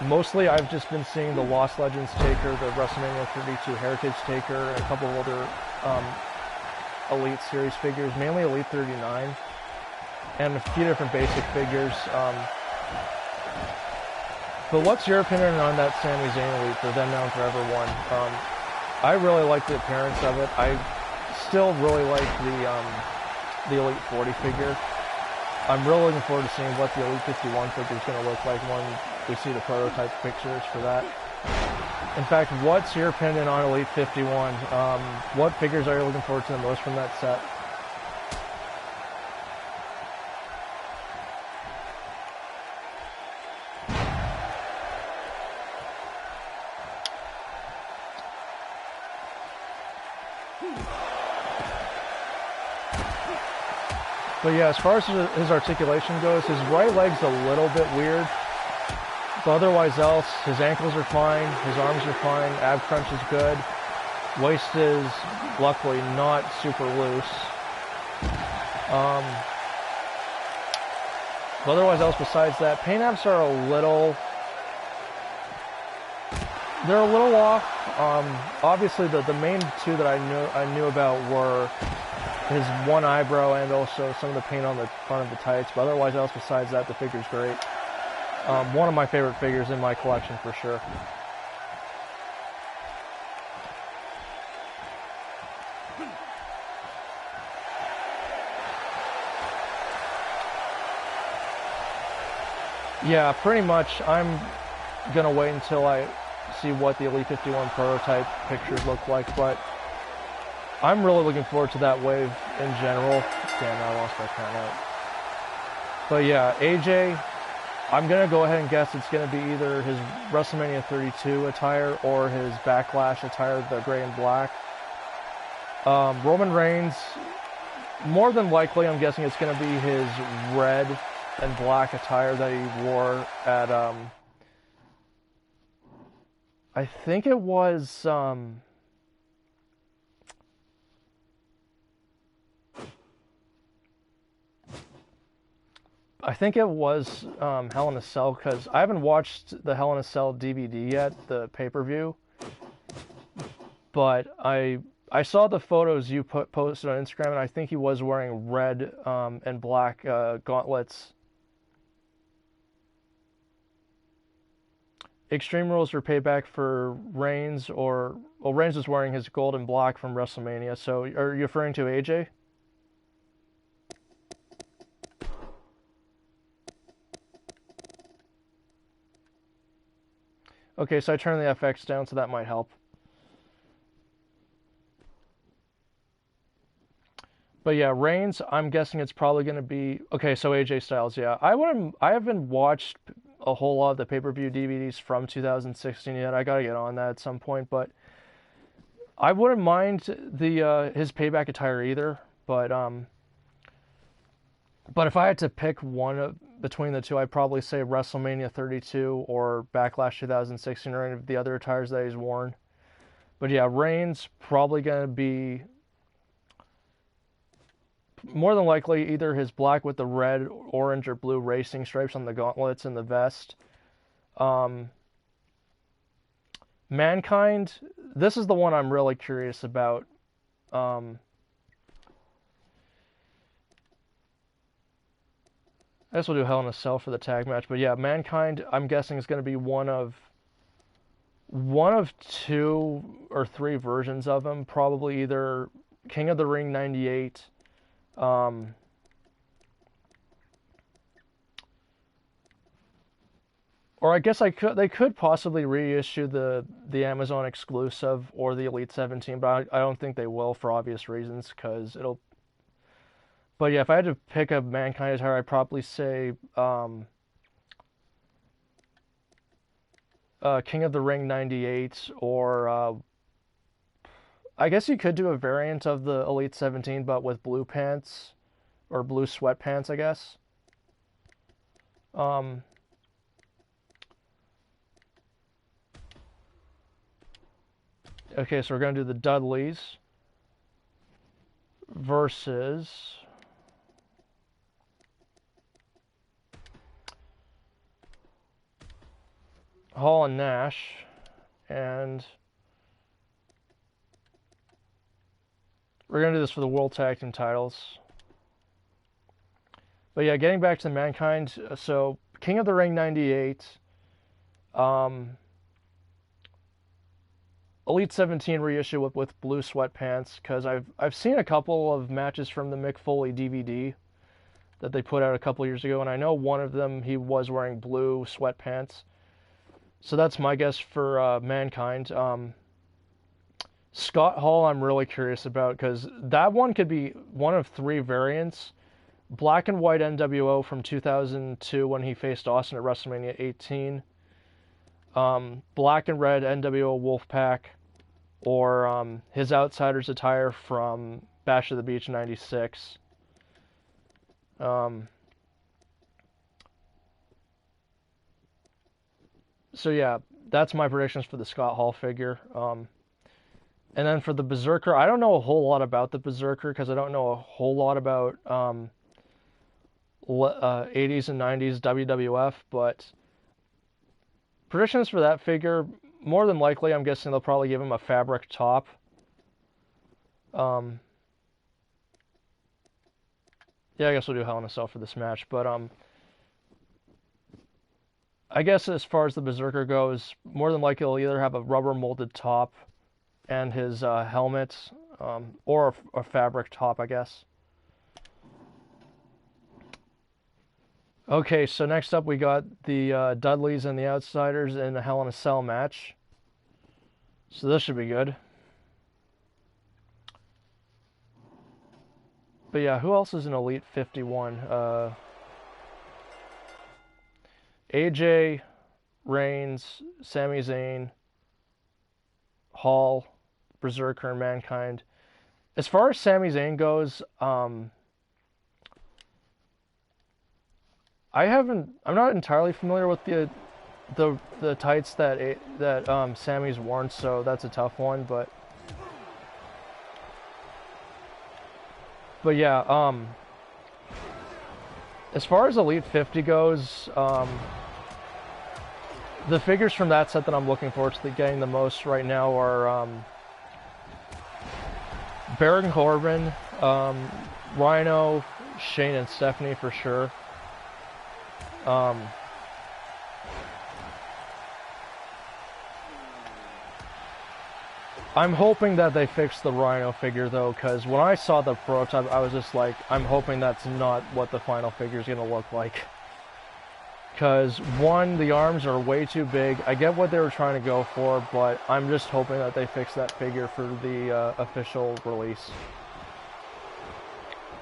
Mostly, I've just been seeing the Lost Legends Taker, the WrestleMania 32 Heritage Taker, and a couple of other Elite Series figures, mainly Elite 39, and a few different basic figures. But what's your opinion on that Sami Zayn Elite, the Then Now and Forever one? I really like the appearance of it. I still really like the Elite 40 figure. I'm really looking forward to seeing what the Elite 51 figure is going to look like when we see the prototype pictures for that. In fact, what's your opinion on Elite 51? What figures are you looking forward to the most from that set? But yeah, as far as his articulation goes, his right leg's a little bit weird. But otherwise else, his ankles are fine, his arms are fine, ab crunch is good. Waist is, luckily, not super loose. But otherwise else besides that, paint apps are a little... They're a little off. Obviously, the main two that I knew about were his one eyebrow and also some of the paint on the front of the tights. But otherwise else besides that, the figure's great. One of my favorite figures in my collection for sure. Yeah, pretty much I'm gonna wait until I see what the Elite 51 prototype pictures look like, but I'm really looking forward to that wave in general. Damn, I lost my count out. But yeah, AJ, I'm going to go ahead and guess it's going to be either his WrestleMania 32 attire or his Backlash attire, the gray and black. Roman Reigns, more than likely, I'm guessing it's going to be his red and black attire that he wore at I think it was Hell in a Cell, because I haven't watched the Hell in a Cell DVD yet, the pay-per-view, but I saw the photos you posted on Instagram, and I think he was wearing red and black gauntlets. Extreme Rules for payback for Reigns, well, Reigns was wearing his gold and black from WrestleMania, so are you referring to AJ? Okay, so I turned the FX down, so that might help. But yeah, Reigns, I'm guessing it's probably going to be... Okay, so AJ Styles, yeah. I haven't watched a whole lot of the pay-per-view DVDs from 2016 yet. I got to get on that at some point, but I wouldn't mind his payback attire either, but if I had to pick one between the two, I'd probably say WrestleMania 32 or Backlash 2016 or any of the other attires that he's worn. But yeah, Reigns probably going to be more than likely either his black with the red, orange, or blue racing stripes on the gauntlets and the vest. Mankind, this is the one I'm really curious about. I guess we'll do Hell in a Cell for the tag match, but yeah, Mankind, I'm guessing is going to be one of 2 or 3 versions of him. Probably either King of the Ring 98, or I guess they could possibly reissue the Amazon exclusive or the Elite 17, but I don't think they will for obvious reasons, because it'll... But yeah, if I had to pick a Mankind attire, I'd probably say King of the Ring 98, or I guess you could do a variant of the Elite 17, but with blue pants, or blue sweatpants, I guess. Okay, so we're going to do the Dudleys versus... Hall and Nash, and we're going to do this for the World Tag Team titles. But yeah, getting back to Mankind, so King of the Ring 98, Elite 17 reissue with blue sweatpants, because I've seen a couple of matches from the Mick Foley DVD that they put out a couple years ago, and I know one of them he was wearing blue sweatpants. So that's my guess for Mankind. Scott Hall, I'm really curious about, because that one could be one of 3 variants. Black and white NWO from 2002 when he faced Austin at WrestleMania 18. Black and red NWO Wolfpack, or his Outsiders attire from Bash of the Beach 96. So yeah, that's my predictions for the Scott Hall figure. And then for the Berserker, I don't know a whole lot about the Berserker, because I don't know a whole lot about 80s and 90s WWF, but predictions for that figure, more than likely, I'm guessing they'll probably give him a fabric top. Yeah, I guess we'll do Hell in a Cell for this match, but I guess as far as the Berserker goes, more than likely he'll either have a rubber molded top and his helmet, or a fabric top, I guess. Okay, so next up we got the Dudleys and the Outsiders in a Hell in a Cell match. So this should be good. But yeah, who else is in Elite 51? AJ, Reigns, Sami Zayn, Hall, Berserker, and Mankind. As far as Sami Zayn goes, I'm not entirely familiar with the the tights that Sammy's worn, so that's a tough one. But yeah, as far as Elite 50 goes, the figures from that set that I'm looking forward to getting the most right now are Baron Corbin, Rhino, Shane, and Stephanie for sure. I'm hoping that they fix the Rhino figure though, because when I saw the prototype, I was just like, I'm hoping that's not what the final figure is going to look like. Because one, the arms are way too big. I get what they were trying to go for, but I'm just hoping that they fix that figure for the official release.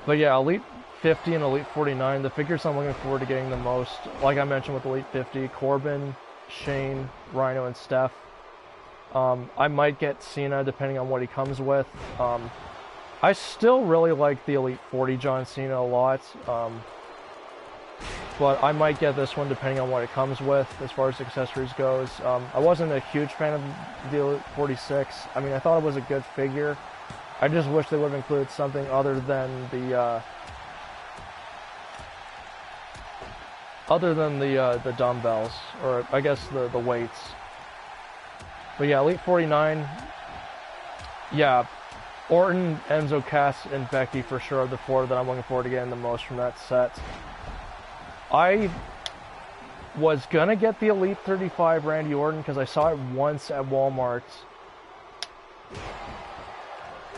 But yeah, Elite 50 and Elite 49, the figures I'm looking forward to getting the most, like I mentioned with Elite 50, Corbin, Shane, Rhino, and Steph. I might get Cena depending on what he comes with. I still really like the Elite 40 John Cena a lot, but I might get this one depending on what it comes with as far as accessories goes. I wasn't a huge fan of the Elite 46. I mean, I thought it was a good figure. I just wish they would have included something other than the dumbbells, or I guess the weights. But yeah, Elite 49, yeah, Orton, Enzo, Cass, and Becky for sure are the four that I'm looking forward to getting the most from that set. I was gonna get the Elite 35 Randy Orton because I saw it once at Walmart,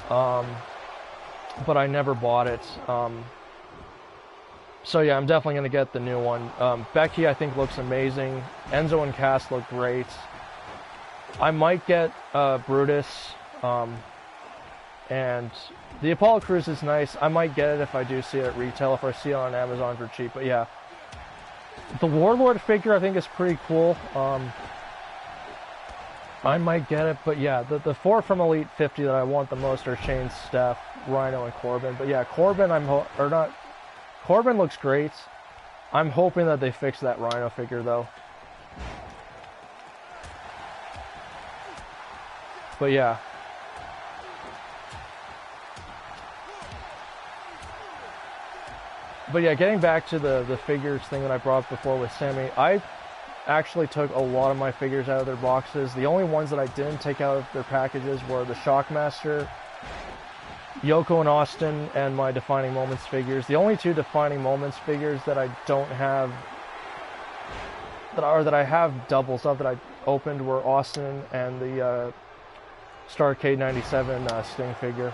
but I never bought it. So yeah, I'm definitely gonna get the new one. Becky, I think, looks amazing. Enzo and Cass look great. I might get Brutus, and the Apollo Crews is nice. I might get it if I do see it at retail, if I see it on Amazon for cheap. But yeah, the Warlord figure I think is pretty cool. I might get it, but yeah, the four from Elite 50 that I want the most are Shane, Steph, Rhino, and Corbin. But yeah, Corbin, Corbin looks great. I'm hoping that they fix that Rhino figure though. But yeah. But yeah, getting back to the figures thing that I brought up before with Sammy, I actually took a lot of my figures out of their boxes. The only ones that I didn't take out of their packages were the Shockmaster, Yoko and Austin, and my Defining Moments figures. The only two Defining Moments figures that I don't have, that I have doubles of that I opened, were Austin and the Starrcade 97 Sting figure.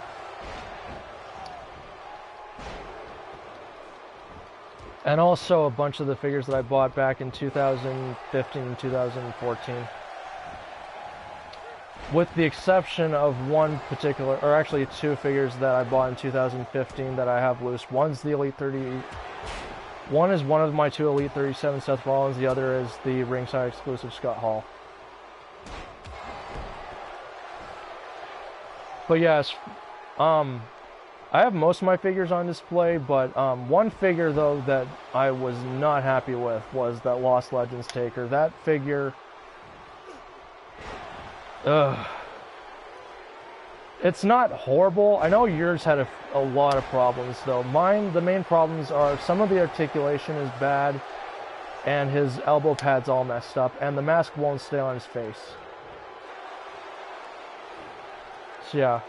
And also a bunch of the figures that I bought back in 2015 and 2014. With the exception of one particular, or actually two figures that I bought in 2015 that I have loose. One's the Elite 30. One is one of my two Elite 37 Seth Rollins. The other is the ringside exclusive Scott Hall. But yes, I have most of my figures on display, but one figure though that I was not happy with was that Lost Legends Taker. That figure, it's not horrible. I know yours had a lot of problems though. Mine, the main problems are some of the articulation is bad, and his elbow pad's all messed up, and the mask won't stay on his face. So yeah.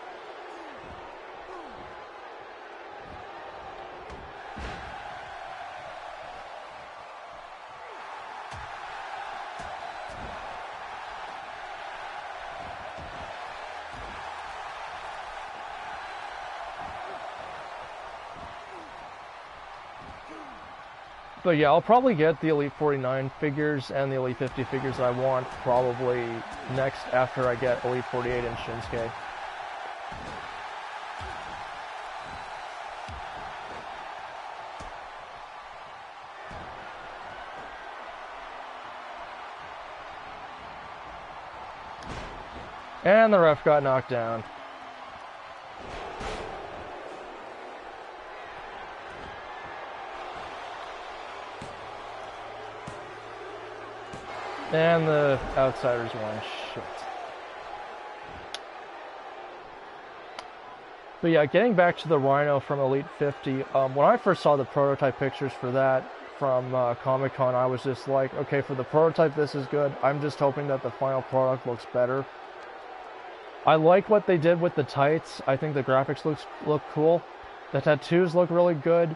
But yeah, I'll probably get the Elite 49 figures and the Elite 50 figures that I want probably next after I get Elite 48 and Shinsuke. And the ref got knocked down. And the Outsiders won. Shit. But yeah, getting back to the Rhino from Elite 50, when I first saw the prototype pictures for that from Comic-Con, I was just like, okay, for the prototype this is good. I'm just hoping that the final product looks better. I like what they did with the tights. I think the graphics look cool. The tattoos look really good.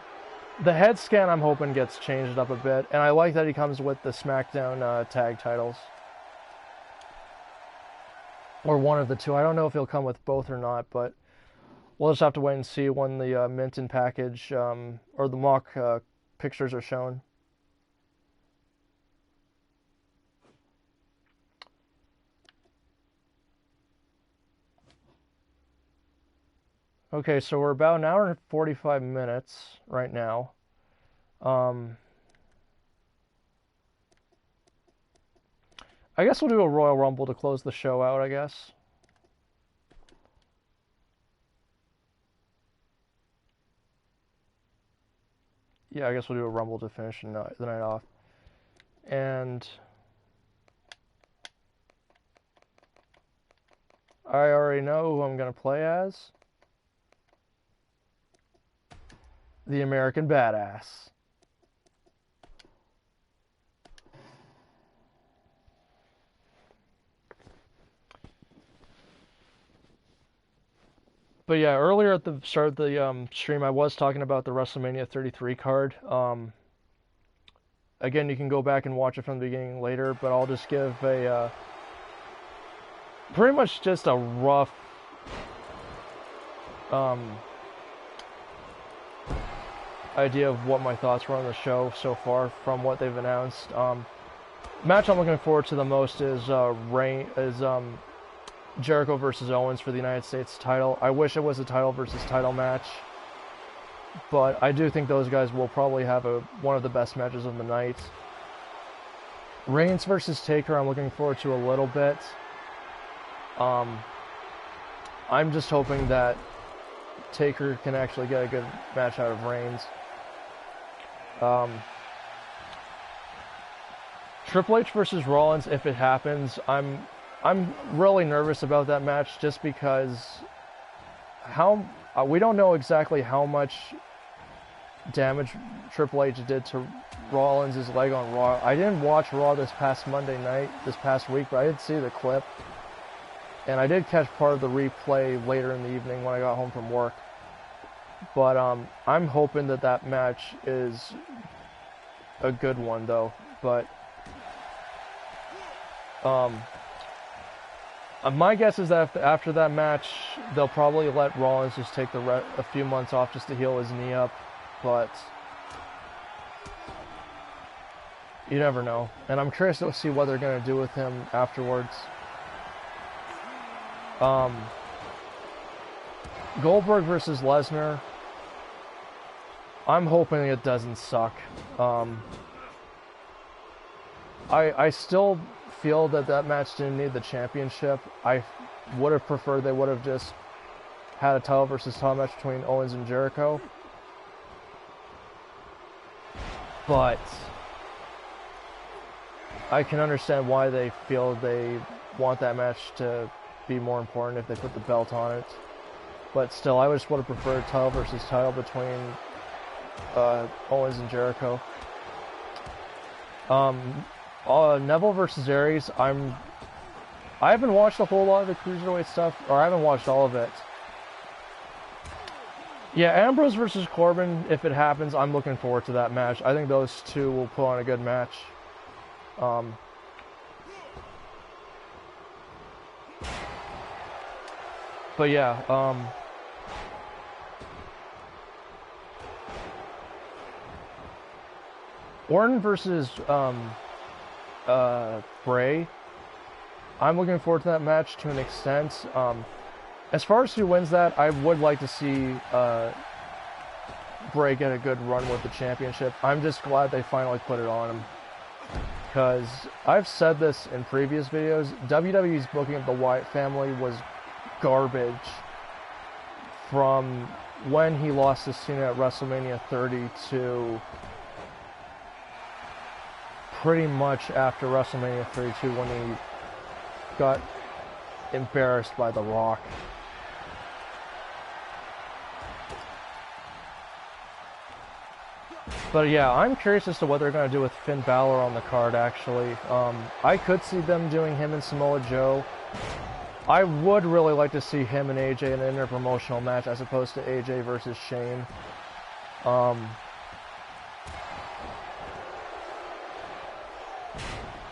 The head scan I'm hoping gets changed up a bit. And I like that he comes with the SmackDown tag titles. Or one of the two. I don't know if he'll come with both or not, but we'll just have to wait and see when the Minton package or the mock pictures are shown. Okay, so we're about an hour and 45 minutes right now. I guess we'll do a Royal Rumble to close the show out, I guess. Yeah, I guess we'll do a Rumble to finish the night off. And I already know who I'm going to play as. The American Badass. But yeah, earlier at the start of the stream, I was talking about the WrestleMania 33 card. Again, you can go back and watch it from the beginning later, but I'll just give a pretty much just a rough idea of what my thoughts were on the show so far from what they've announced. Match I'm looking forward to the most is Jericho versus Owens for the United States title. I wish it was a title versus title match, but I do think those guys will probably have one of the best matches of the night. Reigns versus Taker I'm looking forward to a little bit. I'm just hoping that Taker can actually get a good match out of Reigns. Triple H versus Rollins, if it happens, I'm really nervous about that match just because we don't know exactly how much damage Triple H did to Rollins' leg on Raw. I didn't watch Raw this past week, but I did see the clip. And I did catch part of the replay later in the evening when I got home from work. But I'm hoping that match is a good one, though. But my guess is that after that match, they'll probably let Rollins just take a few months off just to heal his knee up. But you never know. And I'm curious to see what they're going to do with him afterwards. Goldberg versus Lesnar. I'm hoping it doesn't suck. I still feel that match didn't need the championship. I would have preferred they would have just had a title versus title match between Owens and Jericho. But I can understand why they feel they want that match to be more important if they put the belt on it. But still, I just would have preferred title versus title between Owens and Jericho. Neville versus Aries. I haven't watched a whole lot of the Cruiserweight stuff, or I haven't watched all of it. Yeah, Ambrose versus Corbin, if it happens, I'm looking forward to that match. I think those two will put on a good match. But yeah, Orton versus Bray. I'm looking forward to that match to an extent. As far as who wins that, I would like to see Bray get a good run with the championship. I'm just glad they finally put it on him. Because I've said this in previous videos, WWE's booking of the Wyatt family was garbage from when he lost to Cena at WrestleMania 30 to pretty much after WrestleMania 32 when he got embarrassed by The Rock. But yeah, I'm curious as to what they're going to do with Finn Balor on the card, actually. I could see them doing him and Samoa Joe. I would really like to see him and AJ in an interpromotional match as opposed to AJ versus Shane.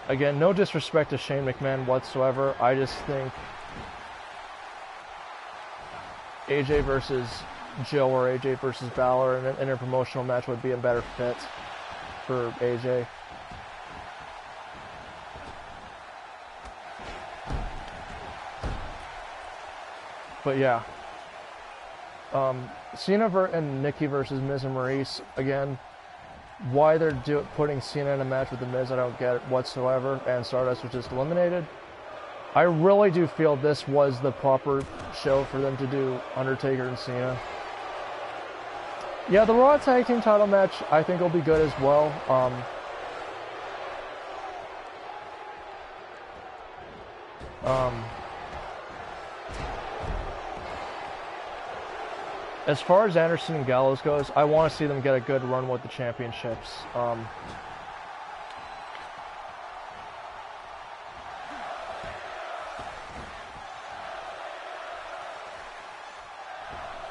Again, no disrespect to Shane McMahon whatsoever. I just think AJ versus Joe or AJ versus Balor in an interpromotional match would be a better fit for AJ. But yeah, Cena and Nikki versus Miz and Maurice, again, why they're putting Cena in a match with The Miz, I don't get it whatsoever, and Stardust was just eliminated. I really do feel this was the proper show for them to do Undertaker and Cena. Yeah, the Raw Tag Team title match I think will be good as well. As far as Anderson and Gallows goes, I want to see them get a good run with the championships.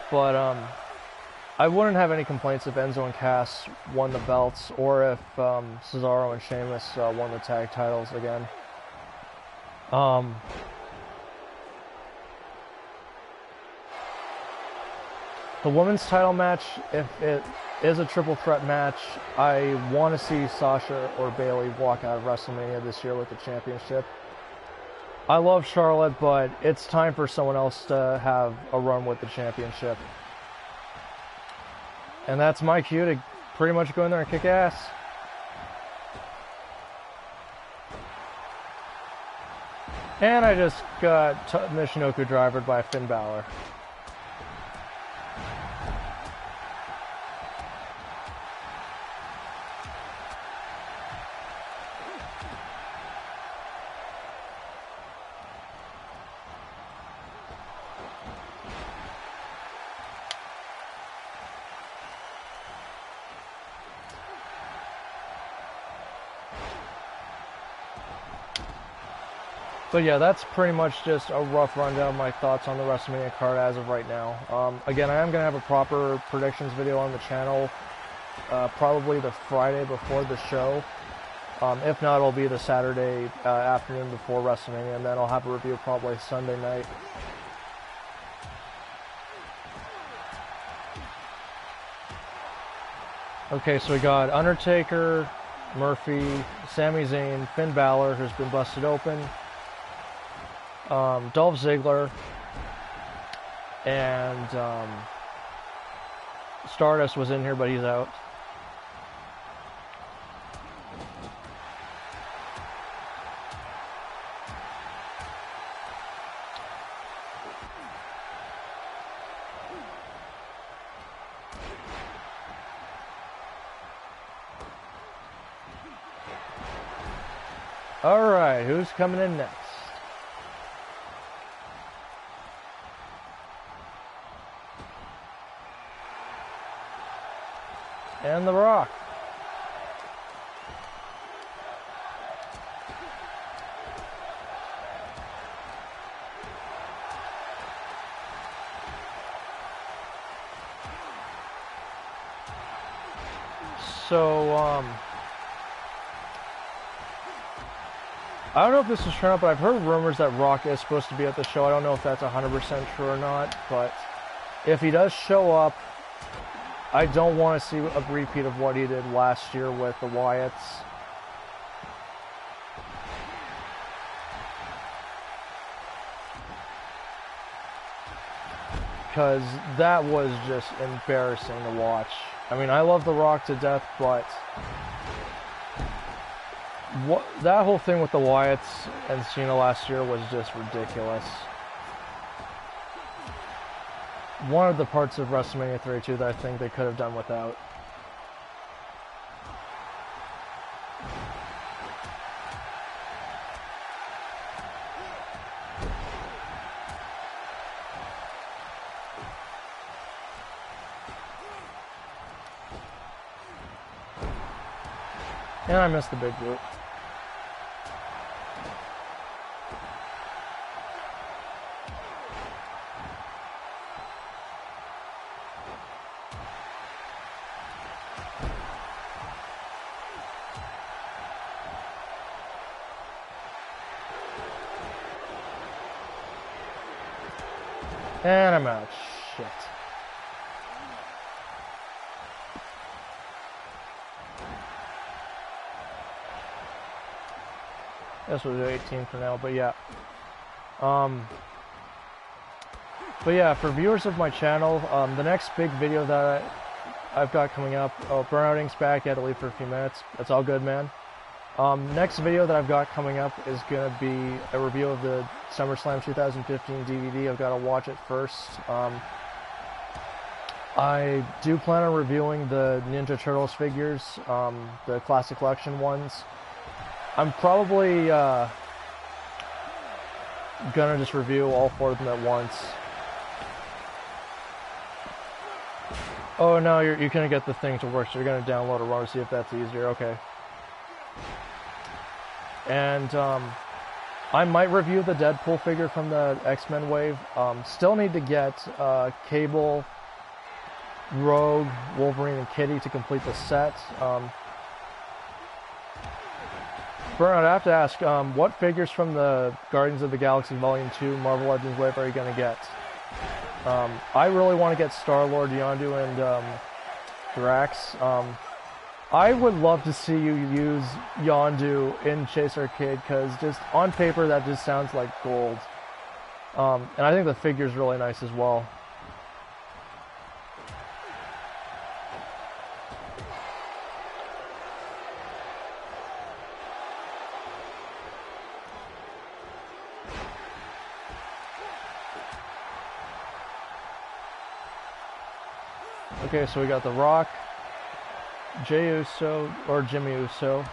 But I wouldn't have any complaints if Enzo and Cass won the belts, or if Cesaro and Sheamus won the tag titles again. The women's title match, if it is a triple threat match, I want to see Sasha or Bayley walk out of WrestleMania this year with the championship. I love Charlotte, but it's time for someone else to have a run with the championship. And that's my cue to pretty much go in there and kick ass. And I just got Michinoku drivered by Finn Balor. But yeah, that's pretty much just a rough rundown of my thoughts on the WrestleMania card as of right now. Again, I am going to have a proper predictions video on the channel, probably the Friday before the show. If not, it'll be the Saturday afternoon before WrestleMania, and then I'll have a review probably Sunday night. Okay, so we got Undertaker, Murphy, Sami Zayn, Finn Balor, who's been busted open, Dolph Ziggler, and Stardust was in here, but he's out. All right, who's coming in next? And The Rock. So, I don't know if this is true or not, but I've heard rumors that Rock is supposed to be at the show. I don't know if that's 100% true or not, but if he does show up, I don't want to see a repeat of what he did last year with the Wyatts. Because that was just embarrassing to watch. I mean, I love The Rock to death, but that whole thing with the Wyatts and Cena last year was just ridiculous. One of the parts of WrestleMania 32 that I think they could have done without. And I missed the big boot. And I'm out. Shit. This was 18 for now, but yeah. But yeah, for viewers of my channel, the next big video that I've got coming up, Burnout Inc.'s back. You had to leave for a few minutes. That's all good, man. Next video that I've got coming up is going to be a review of the SummerSlam 2015 DVD. I've got to watch it first. I do plan on reviewing the Ninja Turtles figures, the Classic Collection ones. I'm probably gonna just review all 4 of them at once. Oh no, you couldn't get the thing to work, so you're gonna download a ROM to see if that's easier. Okay. And I might review the Deadpool figure from the X-Men wave. Still need to get Cable, Rogue, Wolverine, and Kitty to complete the set. Burnout, I have to ask, what figures from the Guardians of the Galaxy Volume 2 Marvel Legends wave are you going to get? I really want to get Star-Lord, Yondu, and Drax. I would love to see you use Yondu in Chase Arcade, because just on paper that just sounds like gold. And I think the figure's really nice as well. Okay, so we got The Rock, Jey Uso, or Jimmy Uso,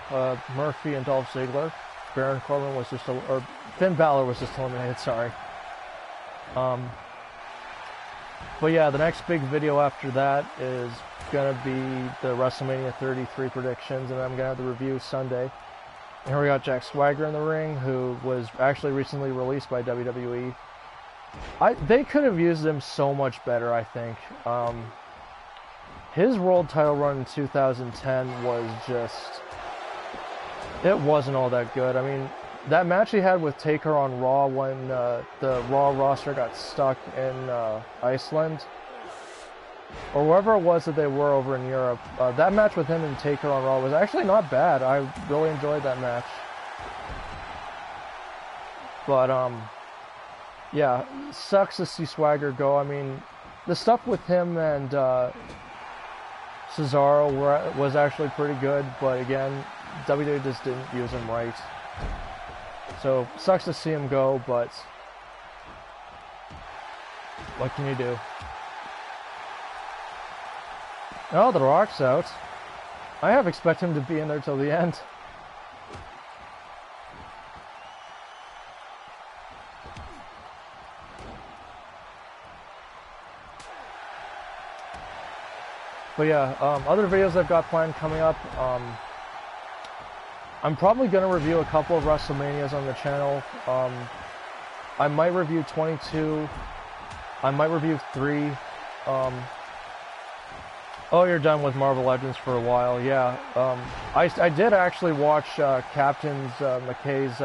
Murphy, and Dolph Ziggler. Baron Corbin was just, or Finn Balor was just eliminated, sorry. But yeah, the next big video after that is gonna be the WrestleMania 33 predictions, and I'm gonna have the review Sunday. And here we got Jack Swagger in the ring, who was actually recently released by WWE. They could have used him so much better, I think. His world title run in 2010 was just... it wasn't all that good. I mean, that match he had with Taker on Raw when the Raw roster got stuck in Iceland, or wherever it was that they were over in Europe, that match with him and Taker on Raw was actually not bad. I really enjoyed that match. But, yeah, sucks to see Swagger go. I mean, the stuff with him and Cesaro was actually pretty good, but again, WWE just didn't use him right. So, sucks to see him go, but what can you do? Oh, The Rock's out. I half expect him to be in there till the end. But yeah, other videos I've got planned coming up. I'm probably going to review a couple of WrestleManias on the channel. I might review 22. I might review 3. Oh, you're done with Marvel Legends for a while. Yeah. I did actually watch Captain McKay's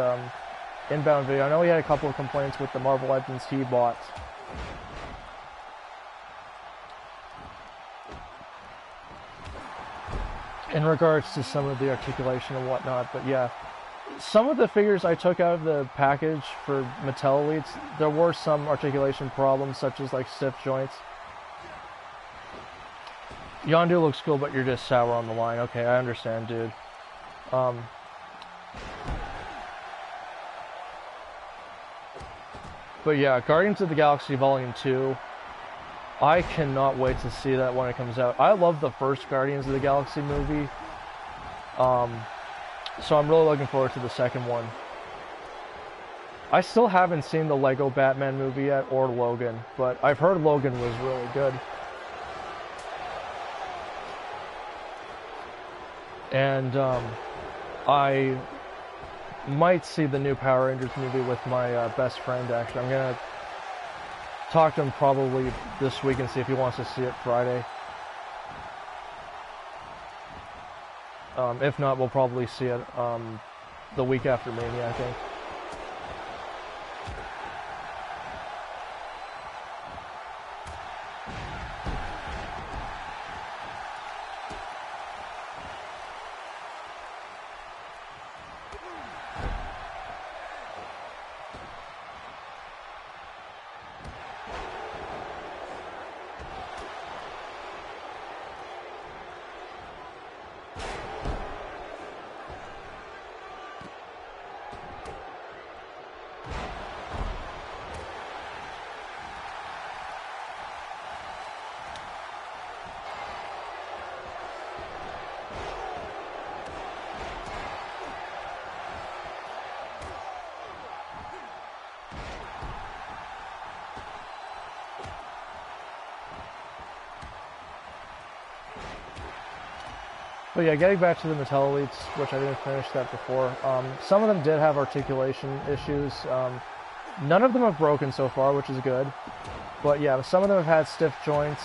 inbound video. I know he had a couple of complaints with the Marvel Legends he bought. In regards to some of the articulation and whatnot, but yeah, some of the figures I took out of the package for Mattel Elites, there were some articulation problems, such as like stiff joints. Yondu looks cool, but you're just sour on the line. Okay, I understand, dude. But yeah, Guardians of the Galaxy Volume 2. I cannot wait to see that when it comes out. I love the first Guardians of the Galaxy movie. So I'm really looking forward to the second one. I still haven't seen the Lego Batman movie yet, or Logan, but I've heard Logan was really good. And I might see the new Power Rangers movie with my best friend, actually. I'm going to talk to him probably this week and see if he wants to see it Friday. If not, we'll probably see it the week after Mania, I think. But yeah, getting back to the Mattel Elites, which I didn't finish that before, some of them did have articulation issues. None of them have broken so far, which is good. But yeah, some of them have had stiff joints,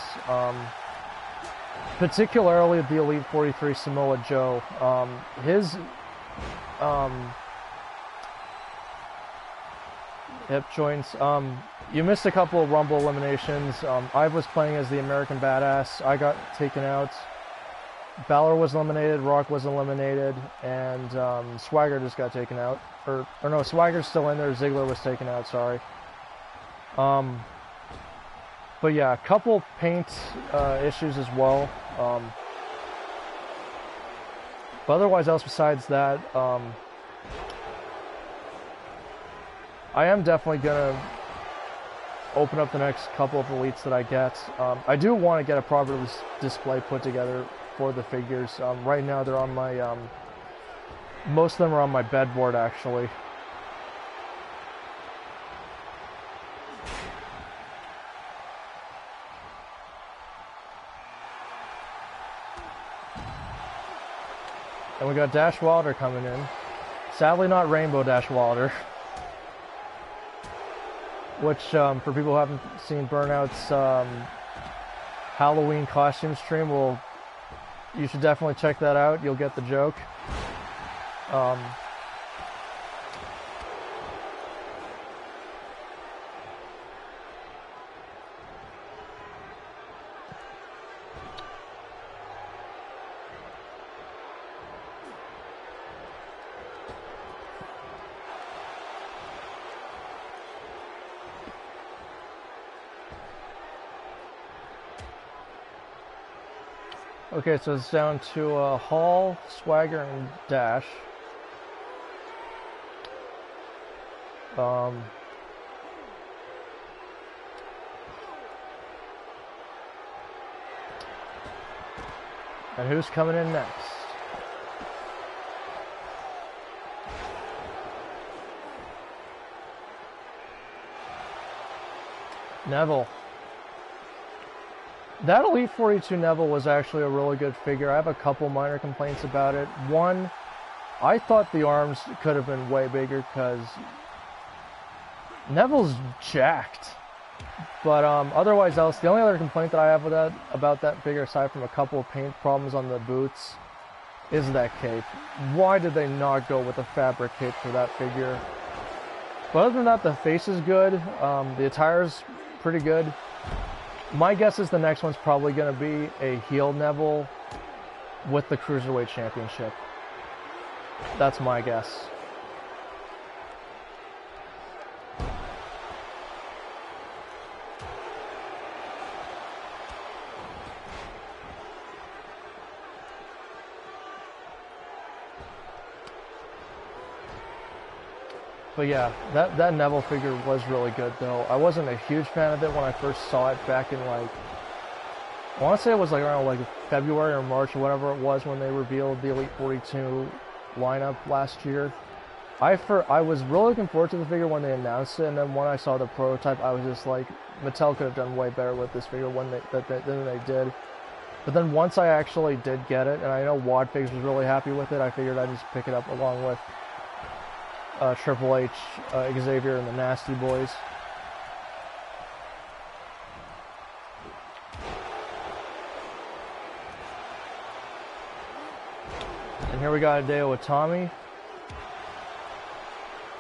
particularly the Elite 43 Samoa Joe. His hip joints. You missed a couple of Rumble eliminations. I was playing as the American Badass. I got taken out. Balor was eliminated, Rock was eliminated, and Swagger just got taken out. Or no, Swagger's still in there, Ziggler was taken out, sorry. But yeah, a couple paint issues as well. But otherwise, else besides that, I am definitely going to open up the next couple of Elites that I get. I do want to get a proper display put together for the figures. Right now they're on my, most of them are on my bedboard actually. And we got Dash Wilder coming in. Sadly not Rainbow Dash Wilder. Which, for people who haven't seen Burnout's Halloween costume stream, you should definitely check that out. You'll get the joke. Okay, so it's down to Hall, Swagger, and Dash. And who's coming in next? Neville. That Elite 42 Neville was actually a really good figure. I have a couple minor complaints about it. One, I thought the arms could have been way bigger because Neville's jacked. But otherwise else, the only other complaint that I have with about that figure, aside from a couple of paint problems on the boots, is that cape. Why did they not go with a fabric cape for that figure? But other than that, the face is good. The attire's pretty good. My guess is the next one's probably going to be a heel Neville with the Cruiserweight Championship. That's my guess. But yeah, that Neville figure was really good though. I wasn't a huge fan of it when I first saw it back in like, I want to say it was like around like February or March or whatever it was when they revealed the Elite 42 lineup last year. I was really looking forward to the figure when they announced it, and then when I saw the prototype, I was just like, Mattel could have done way better with this figure than they did. But then once I actually did get it, and I know Wadfigs was really happy with it, I figured I'd just pick it up along with Triple H, Xavier, and the Nasty Boys. And here we got Hideo Itami,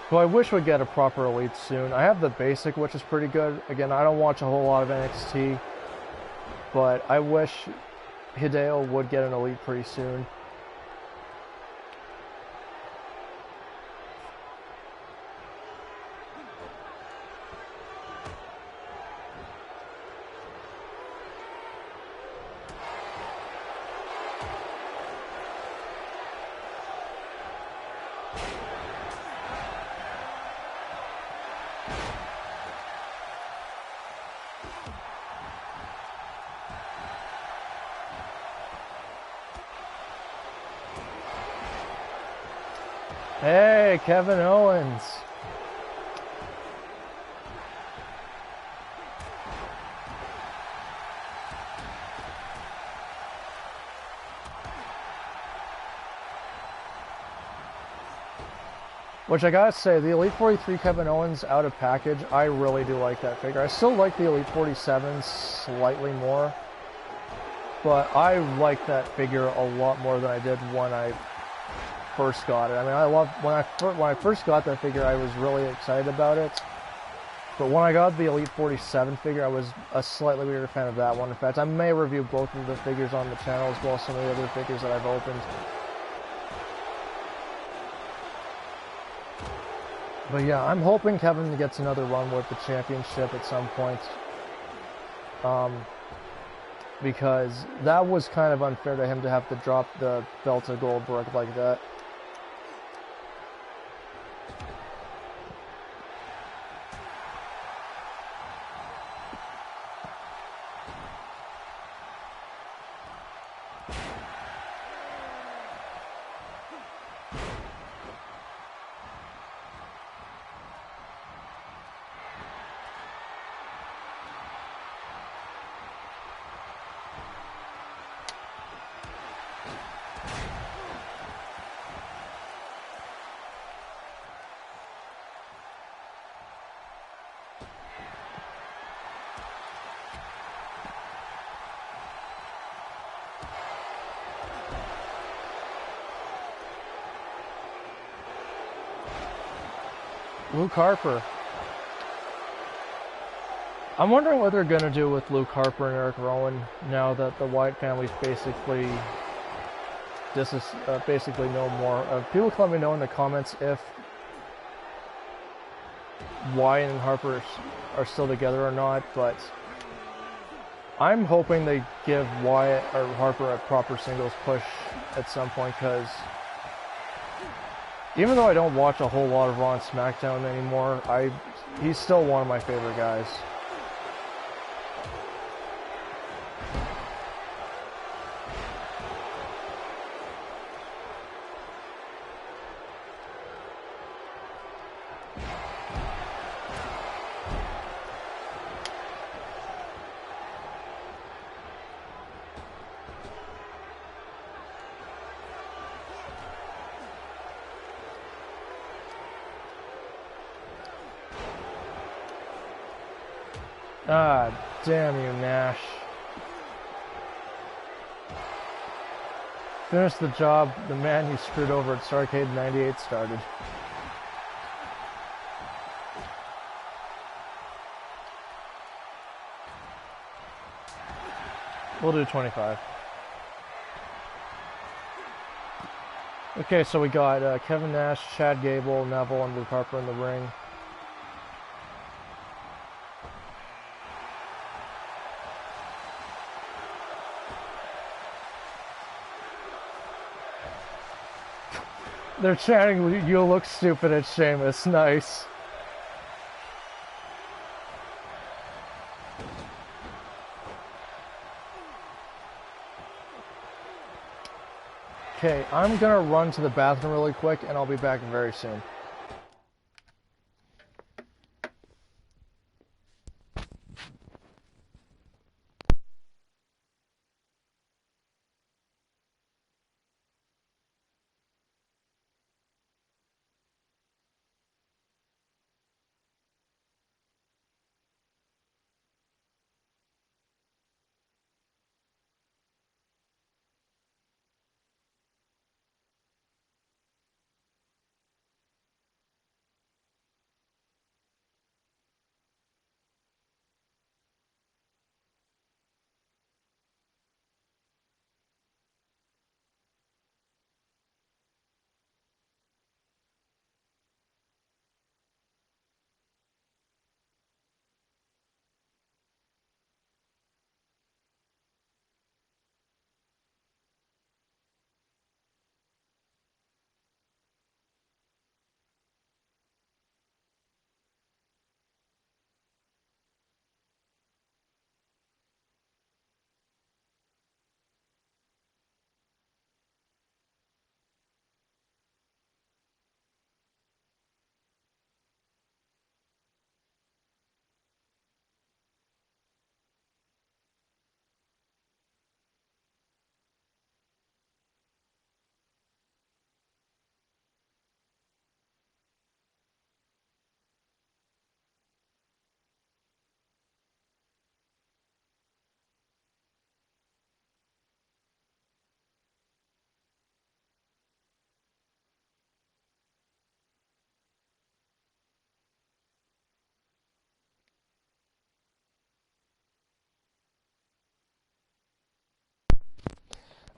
who I wish would get a proper Elite soon. I have the basic, which is pretty good. Again, I don't watch a whole lot of NXT, but I wish Hideo would get an Elite pretty soon. Hey, Kevin Owens. Which I gotta say, the Elite 43 Kevin Owens out of package, I really do like that figure. I still like the Elite 47 slightly more, but I like that figure a lot more than I did when I first got it. I mean, I love when I first got that figure, I was really excited about it. But when I got the Elite 47 figure, I was a slightly bigger fan of that one. In fact, I may review both of the figures on the channel as well as some of the other figures that I've opened. But yeah, I'm hoping Kevin gets another run with the championship at some point. Because that was kind of unfair to him to have to drop the belt to Goldberg like that. Luke Harper. I'm wondering what they're going to do with Luke Harper and Eric Rowan now that the Wyatt family's basically basically no more. People can let me know in the comments if Wyatt and Harper are still together or not, but I'm hoping they give Wyatt or Harper a proper singles push at some point, because even though I don't watch a whole lot of Raw and SmackDown anymore, he's still one of my favorite guys. Ah, damn you, Nash. Finish the job the man you screwed over at Starrcade 98 started. We'll do 25. Okay, so we got Kevin Nash, Chad Gable, Neville, and Luke Harper in the ring. They're chanting, "You look stupid" at Sheamus. Nice. Okay, I'm gonna run to the bathroom really quick, and I'll be back very soon.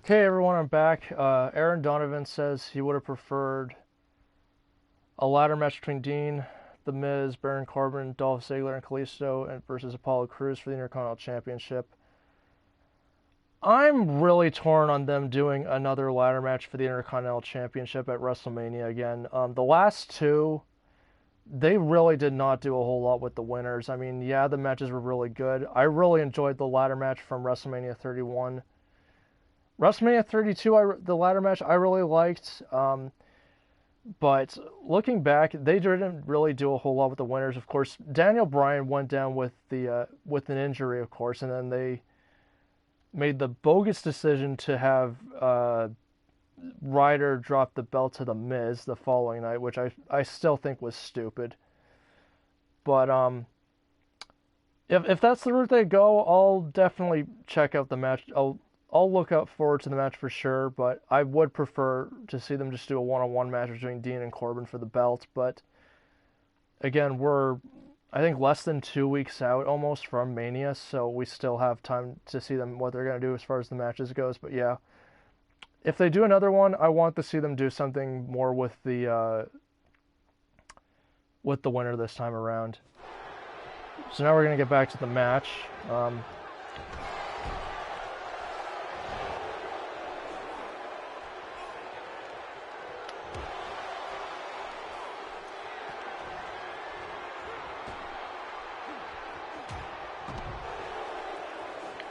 Okay, everyone, I'm back. Aaron Donovan says he would have preferred a ladder match between Dean, The Miz, Baron Corbin, Dolph Ziggler, and Kalisto and versus Apollo Crews for the Intercontinental Championship. I'm really torn on them doing another ladder match for the Intercontinental Championship at WrestleMania again. The last two, they really did not do a whole lot with the winners. I mean, yeah, the matches were really good. I really enjoyed the ladder match from WrestleMania 31. WrestleMania 32, the ladder match, I really liked. But looking back, they didn't really do a whole lot with the winners. Of course, Daniel Bryan went down with an injury, of course, and then they made the bogus decision to have Ryder drop the belt to The Miz the following night, which I still think was stupid. But if that's the route they go, I'll definitely check out the match. I'll look out forward to the match for sure, but I would prefer to see them just do a one-on-one match between Dean and Corbin for the belt. But again, we're, I think, less than 2 weeks out almost from Mania, so we still have time to see them what they're going to do as far as the matches goes. But yeah, if they do another one, I want to see them do something more with the winner this time around. So now we're going to get back to the match.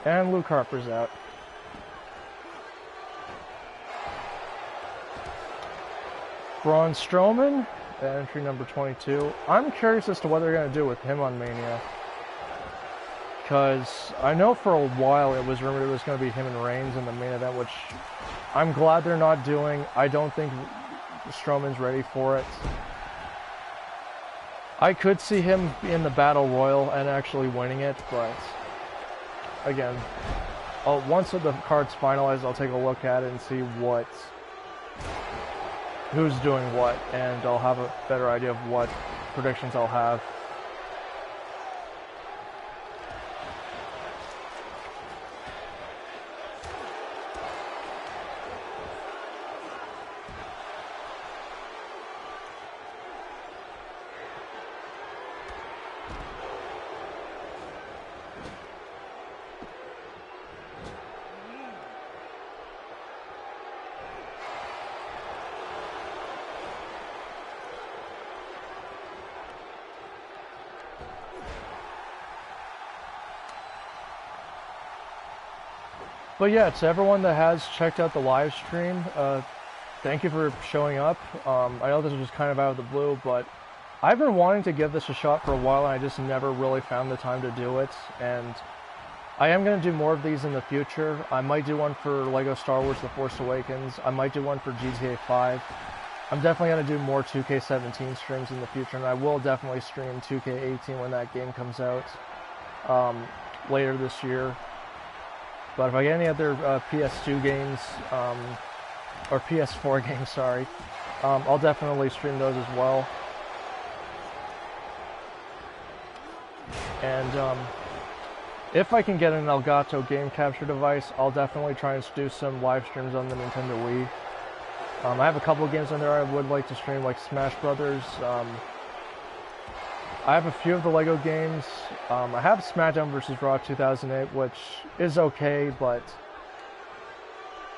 And Luke Harper's out. Braun Strowman, entry number 22. I'm curious as to what they're going to do with him on Mania. Because I know for a while it was rumored it was going to be him and Reigns in the main event, which I'm glad they're not doing. I don't think Strowman's ready for it. I could see him in the Battle Royal and actually winning it, but again, once the card's finalized, I'll take a look at it and see who's doing what, and I'll have a better idea of what predictions I'll have. But yeah, to everyone that has checked out the live stream, thank you for showing up. I know this was just kind of out of the blue, but I've been wanting to give this a shot for a while, and I just never really found the time to do it. And I am going to do more of these in the future. I might do one for LEGO Star Wars The Force Awakens. I might do one for GTA 5. I'm definitely going to do more 2K17 streams in the future, and I will definitely stream 2K18 when that game comes out later this year. But if I get any other PS2 games, or PS4 games, sorry, I'll definitely stream those as well. And if I can get an Elgato game capture device, I'll definitely try and do some live streams on the Nintendo Wii. I have a couple of games on there I would like to stream, like Smash Brothers. I have a few of the LEGO games. I have SmackDown vs. Raw 2008, which is okay, but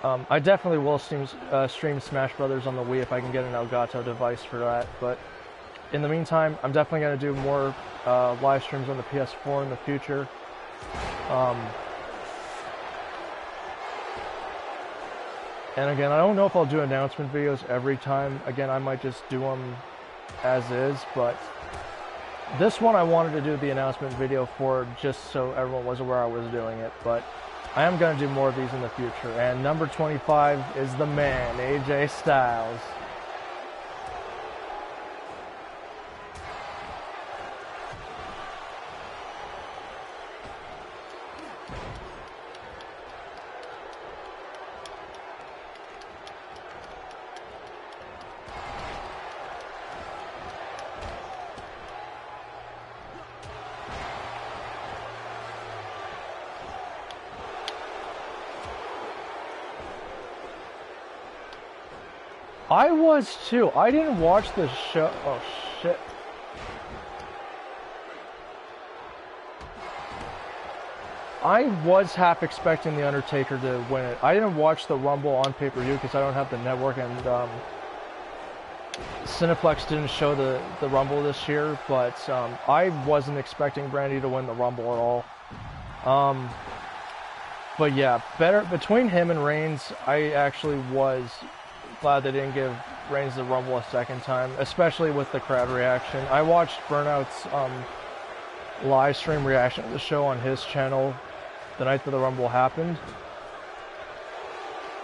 I definitely will stream Smash Brothers on the Wii if I can get an Elgato device for that. But in the meantime, I'm definitely going to do more live streams on the PS4 in the future. And again, I don't know if I'll do announcement videos every time. Again, I might just do them as is, but this one I wanted to do the announcement video for just so everyone was aware I was doing it, but I am going to do more of these in the future. And number 25 is the man, AJ Styles. I was too. I didn't watch the show. Oh shit. I was half expecting The Undertaker to win it. I didn't watch the Rumble on pay-per-view because I don't have the network, and Cineplex didn't show the Rumble this year, but I wasn't expecting Brandy to win the Rumble at all. But yeah, better between him and Reigns, I actually was glad they didn't give Reigns the Rumble a second time, especially with the crowd reaction. I watched Burnout's live stream reaction to the show on his channel the night that the Rumble happened.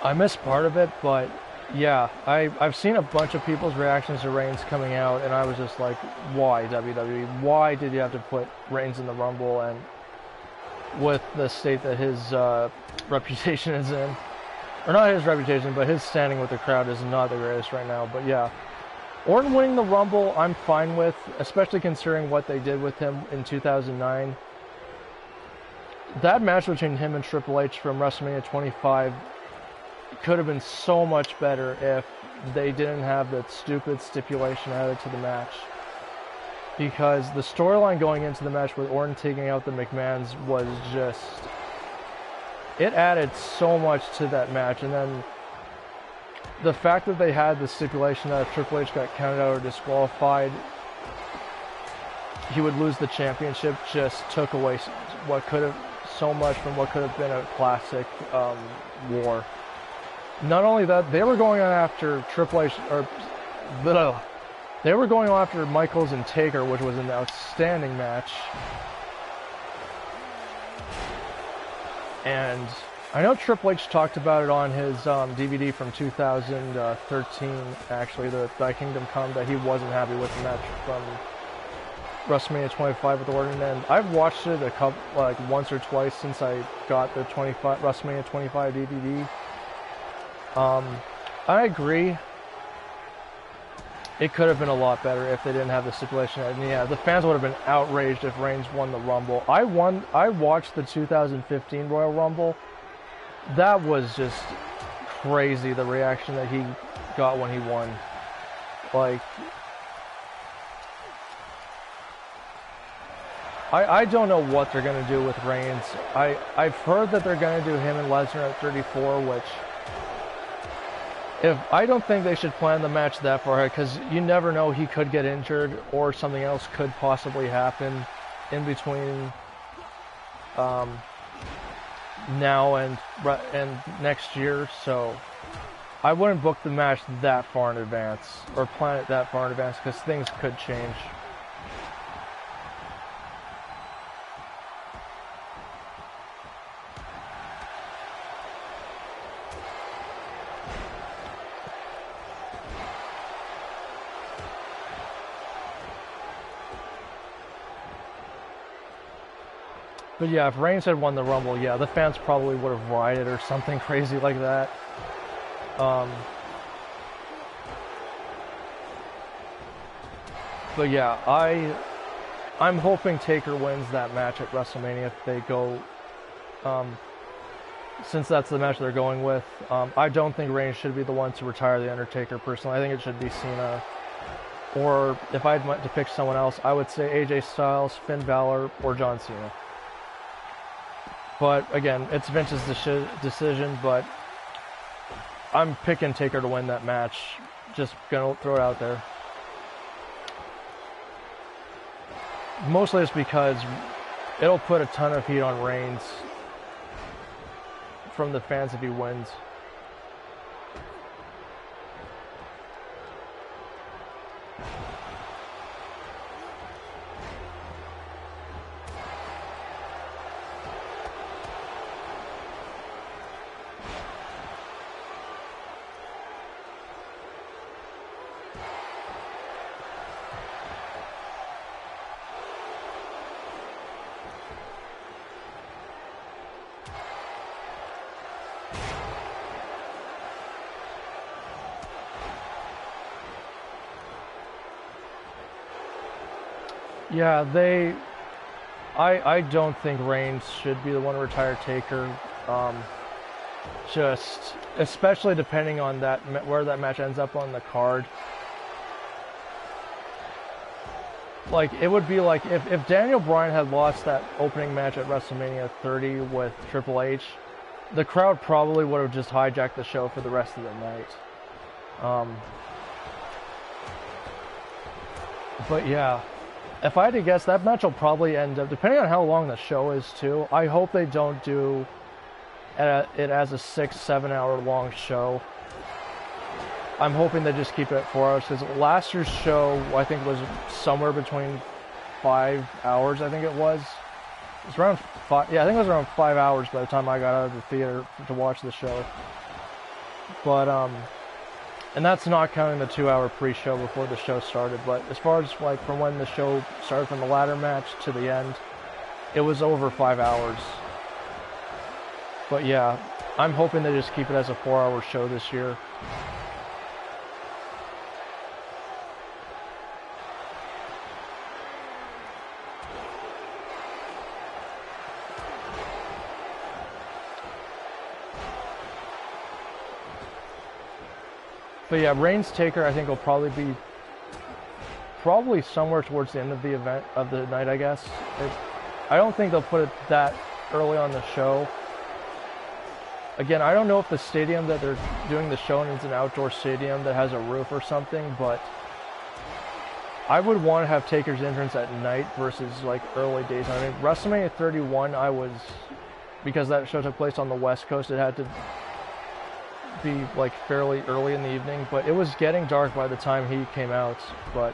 I missed part of it, but yeah, I've seen a bunch of people's reactions to Reigns coming out, and I was just like, why WWE? Why did you have to put Reigns in the Rumble, and with the state that his reputation is in? Or not his reputation, but his standing with the crowd is not the greatest right now. But yeah, Orton winning the Rumble, I'm fine with, especially considering what they did with him in 2009. That match between him and Triple H from WrestleMania 25 could have been so much better if they didn't have that stupid stipulation added to the match. Because the storyline going into the match with Orton taking out the McMahons was just... it added so much to that match, and then the fact that they had the stipulation that if Triple H got counted out or disqualified, he would lose the championship just took away what could have so much from what could have been a classic war. Not only that, they were going on after Triple H, or they were going on after Michaels and Taker, which was an outstanding match. And I know Triple H talked about it on his DVD from 2013, actually, the Kingdom Come, that he wasn't happy with the match from WrestleMania 25 with Orton. And I've watched it a couple, like once or twice since I got the WrestleMania 25 DVD. I agree. It could have been a lot better if they didn't have the stipulation. And yeah, the fans would have been outraged if Reigns won the Rumble. I watched the 2015 Royal Rumble. That was just crazy, the reaction that he got when he won. Like, I don't know what they're going to do with Reigns. I've heard that they're going to do him and Lesnar at 34, which... I don't think they should plan the match that far ahead, because you never know, he could get injured or something else could possibly happen in between now and next year. So I wouldn't book the match that far in advance or plan it that far in advance, because things could change. But yeah, if Reigns had won the Rumble, yeah, the fans probably would have rioted or something crazy like that. But yeah, I'm hoping Taker wins that match at WrestleMania if they go, since that's the match they're going with. I don't think Reigns should be the one to retire The Undertaker, personally. I think it should be Cena. Or if I had to pick someone else, I would say AJ Styles, Finn Balor, or John Cena. But again, it's Vince's decision, but I'm picking Taker to win that match. Just gonna throw it out there. Mostly it's because it'll put a ton of heat on Reigns from the fans if he wins. Yeah, I don't think Reigns should be the one to retire Taker. just, especially depending on that where that match ends up on the card. Like, it would be like if Daniel Bryan had lost that opening match at WrestleMania 30 with Triple H, the crowd probably would have just hijacked the show for the rest of the night. But yeah, if I had to guess, that match will probably end up, depending on how long the show is too, I hope they don't do it as a 6-7 hour long show. I'm hoping they just keep it at 4 hours, because last year's show, I think, was somewhere between 5 hours, I think it was. It was around 5, yeah, I think it was around 5 hours by the time I got out of the theater to watch the show. But, and that's not counting the 2-hour pre-show before the show started, but as far as, like, from when the show started from the ladder match to the end, it was over 5 hours. But yeah, I'm hoping they just keep it as a 4-hour show this year. But yeah, Reigns Taker, I think, will probably be somewhere towards the end of the event of the night, I guess. I don't think they'll put it that early on the show. Again, I don't know if the stadium that they're doing the show in is an outdoor stadium that has a roof or something, but I would want to have Taker's entrance at night versus like early days. I mean, WrestleMania 31, because that show took place on the West Coast, it had to be like fairly early in the evening, but it was getting dark by the time he came out. But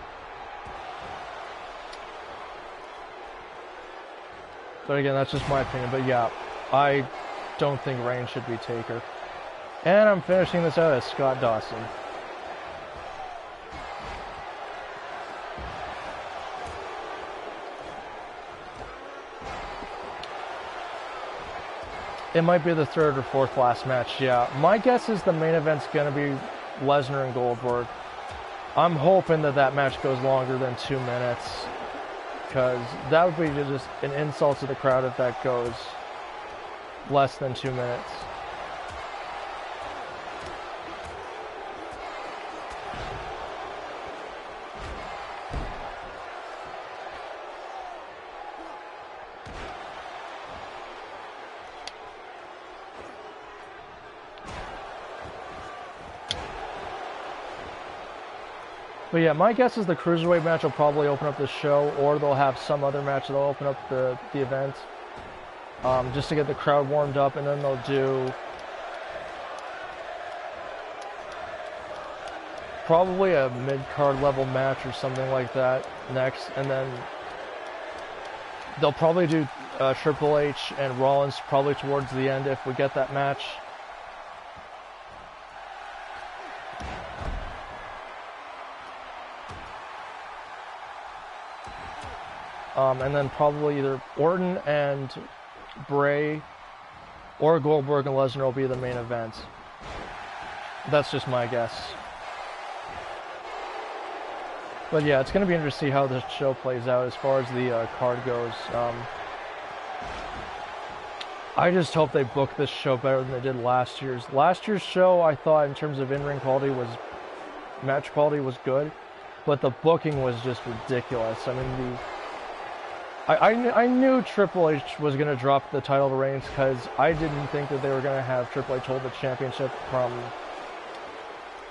again, that's just my opinion. But yeah, I don't think Reigns should be Taker. And I'm finishing this out as Scott Dawson. It might be the third or fourth last match, yeah. My guess is the main event's going to be Lesnar and Goldberg. I'm hoping that match goes longer than 2 minutes, because that would be just an insult to the crowd if that goes less than 2 minutes. But yeah, my guess is the Cruiserweight match will probably open up the show, or they'll have some other match that'll open up the event, just to get the crowd warmed up, and then they'll do probably a mid-card level match or something like that next, and then they'll probably do Triple H and Rollins probably towards the end if we get that match. And then probably either Orton and Bray or Goldberg and Lesnar will be the main event. That's just my guess. But yeah, it's going to be interesting to see how the show plays out as far as the card goes. I just hope they book this show better than they did last year's. Last year's show, I thought, in terms of in-ring quality, match quality was good, but the booking was just ridiculous. I mean, I knew Triple H was going to drop the title to Reigns, because I didn't think that they were going to have Triple H hold the championship from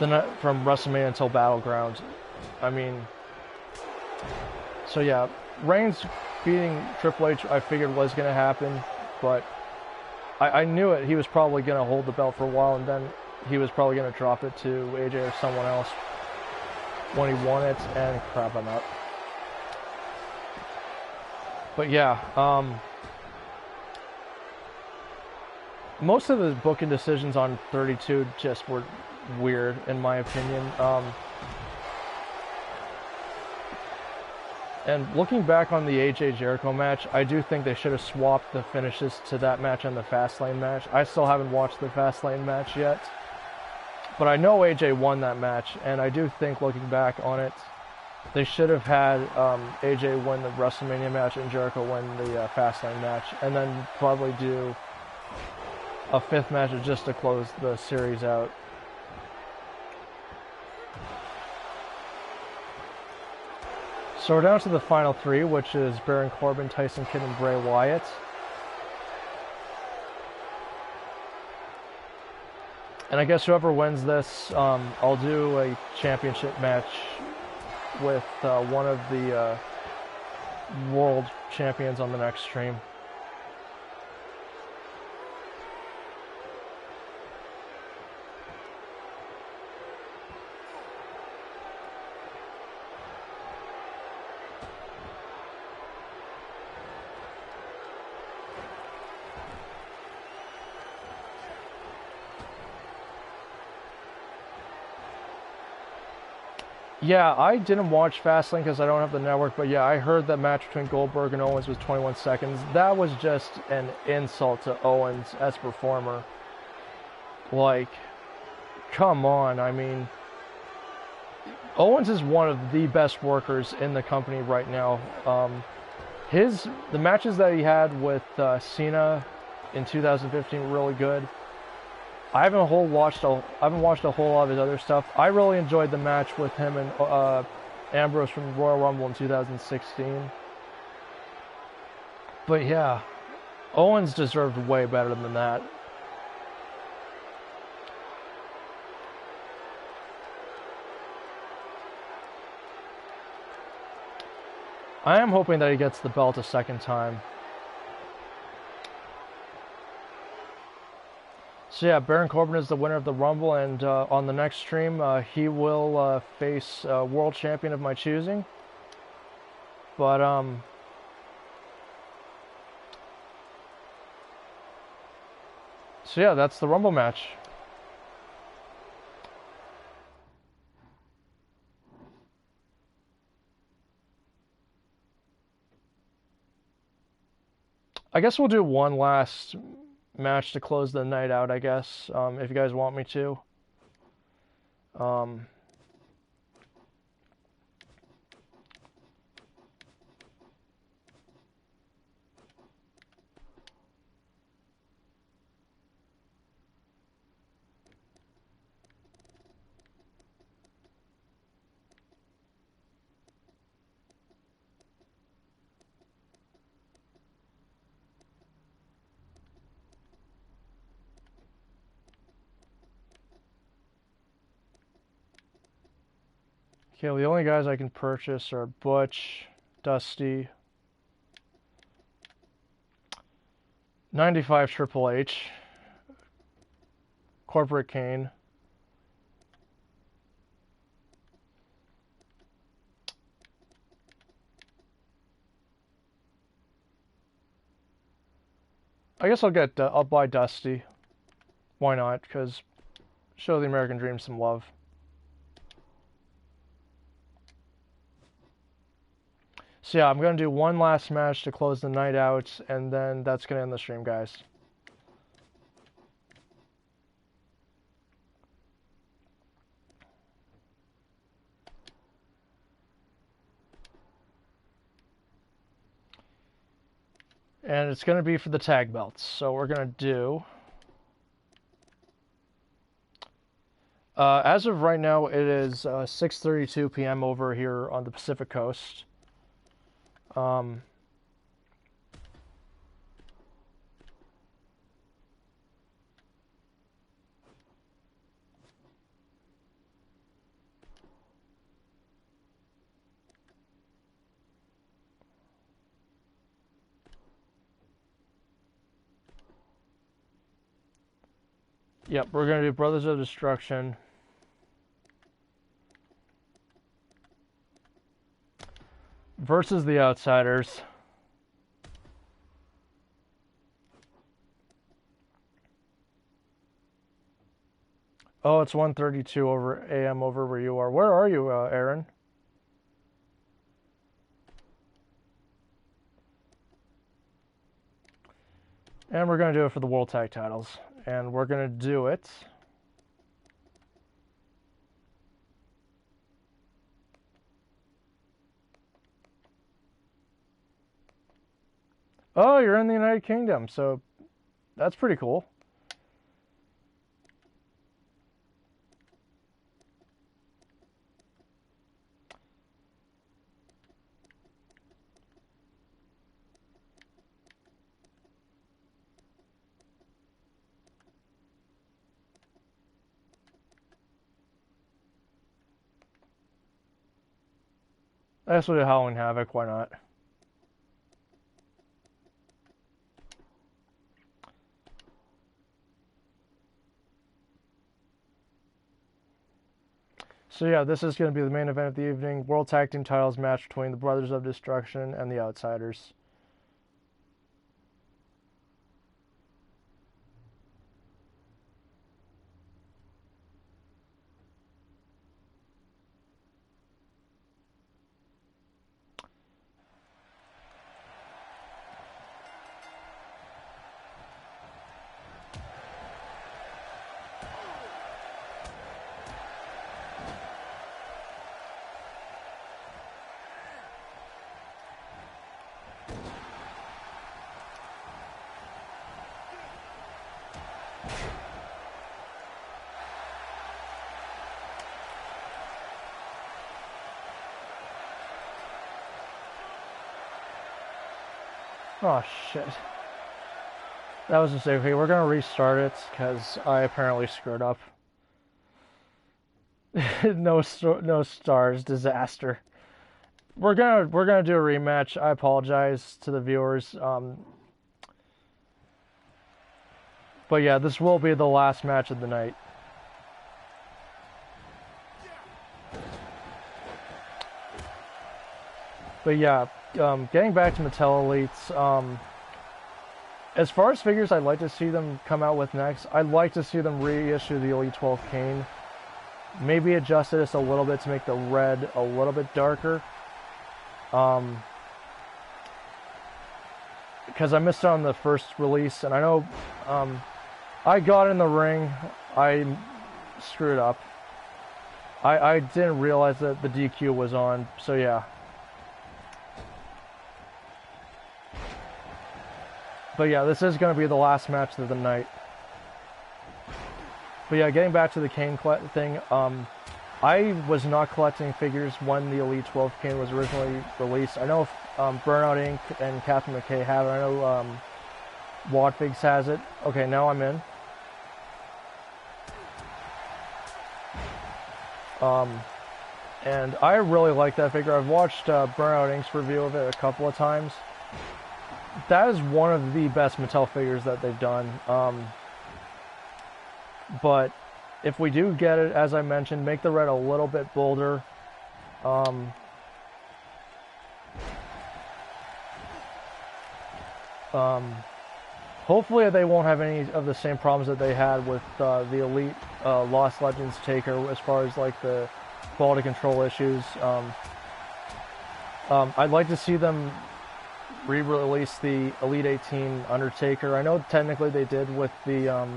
WrestleMania until Battleground. I mean, so yeah, Reigns beating Triple H I figured was going to happen, but I knew it. He was probably going to hold the belt for a while, and then he was probably going to drop it to AJ or someone else when he won it, and crap, I'm out. But yeah, most of the booking decisions on 32 just were weird, in my opinion. And looking back on the AJ Jericho match, I do think they should have swapped the finishes to that match and the Fastlane match. I still haven't watched the Fastlane match yet, but I know AJ won that match, and I do think, looking back on it, they should have had AJ win the WrestleMania match and Jericho win the Fastlane match, and then probably do a 5th match just to close the series out. So we're down to the final 3, which is Baron Corbin, Tyson Kidd, and Bray Wyatt. And I guess whoever wins this, I'll do a championship match with one of the world champions on the next stream. Yeah, I didn't watch Fastlane because I don't have the network, but yeah, I heard that match between Goldberg and Owens was 21 seconds. That was just an insult to Owens as a performer. Like, come on, I mean, Owens is one of the best workers in the company right now. The matches that he had with Cena in 2015 were really good. I haven't watched a whole lot of his other stuff. I really enjoyed the match with him and Ambrose from Royal Rumble in 2016. But yeah, Owens deserved way better than that. I am hoping that he gets the belt a second time. So yeah, Baron Corbin is the winner of the Rumble, and on the next stream, he will face a world champion of my choosing. But, so yeah, that's the Rumble match. I guess we'll do one last match to close the night out, I guess, if you guys want me to. Okay, well, the only guys I can purchase are Butch, Dusty, 95 Triple H, Corporate Kane, I guess I'll buy Dusty. Why not? Because show the American Dream some love. So yeah, I'm going to do one last match to close the night out, and then that's going to end the stream, guys. And it's going to be for the tag belts. So we're going to do... as of right now, it is 6:32 p.m. over here on the Pacific Coast. Yep, we're going to do Brothers of Destruction. Versus the Outsiders. Oh, it's 1:32 a.m. over where you are. Where are you, Aaron? And we're going to do it for the World Tag Titles. And we're going to do it... Oh, you're in the United Kingdom, so that's pretty cool. I guess we'll do Halloween Havoc, why not? So yeah, this is going to be the main event of the evening. World Tag Team Titles match between the Brothers of Destruction and the Outsiders. Oh shit. That was a mistake. Okay, we're gonna restart it because I apparently screwed up. No stars, disaster. We're gonna do a rematch. I apologize to the viewers. But yeah, this will be the last match of the night. But yeah, getting back to Mattel Elites, as far as figures I'd like to see them come out with next, I'd like to see them reissue the Elite 12 Kane. Maybe adjust it just a little bit to make the red a little bit darker. Because I missed out on the first release, and I know I got in the ring, I screwed up. I didn't realize that the DQ was on, so yeah. But yeah, this is going to be the last match of the night. But yeah, getting back to the Kane thing, I was not collecting figures when the Elite 12 Kane was originally released. I know Burnout Inc. and Captain McKay have it. I know Wadfigs has it. Okay, now I'm in. And I really like that figure. I've watched Burnout Inc.'s review of it a couple of times. That is one of the best Mattel figures that they've done. But if we do get it, as I mentioned, make the red a little bit bolder. Hopefully they won't have any of the same problems that they had with the Elite Lost Legends Taker as far as like the quality control issues. I'd like to see them re-release the Elite 18 Undertaker. I know technically they did with the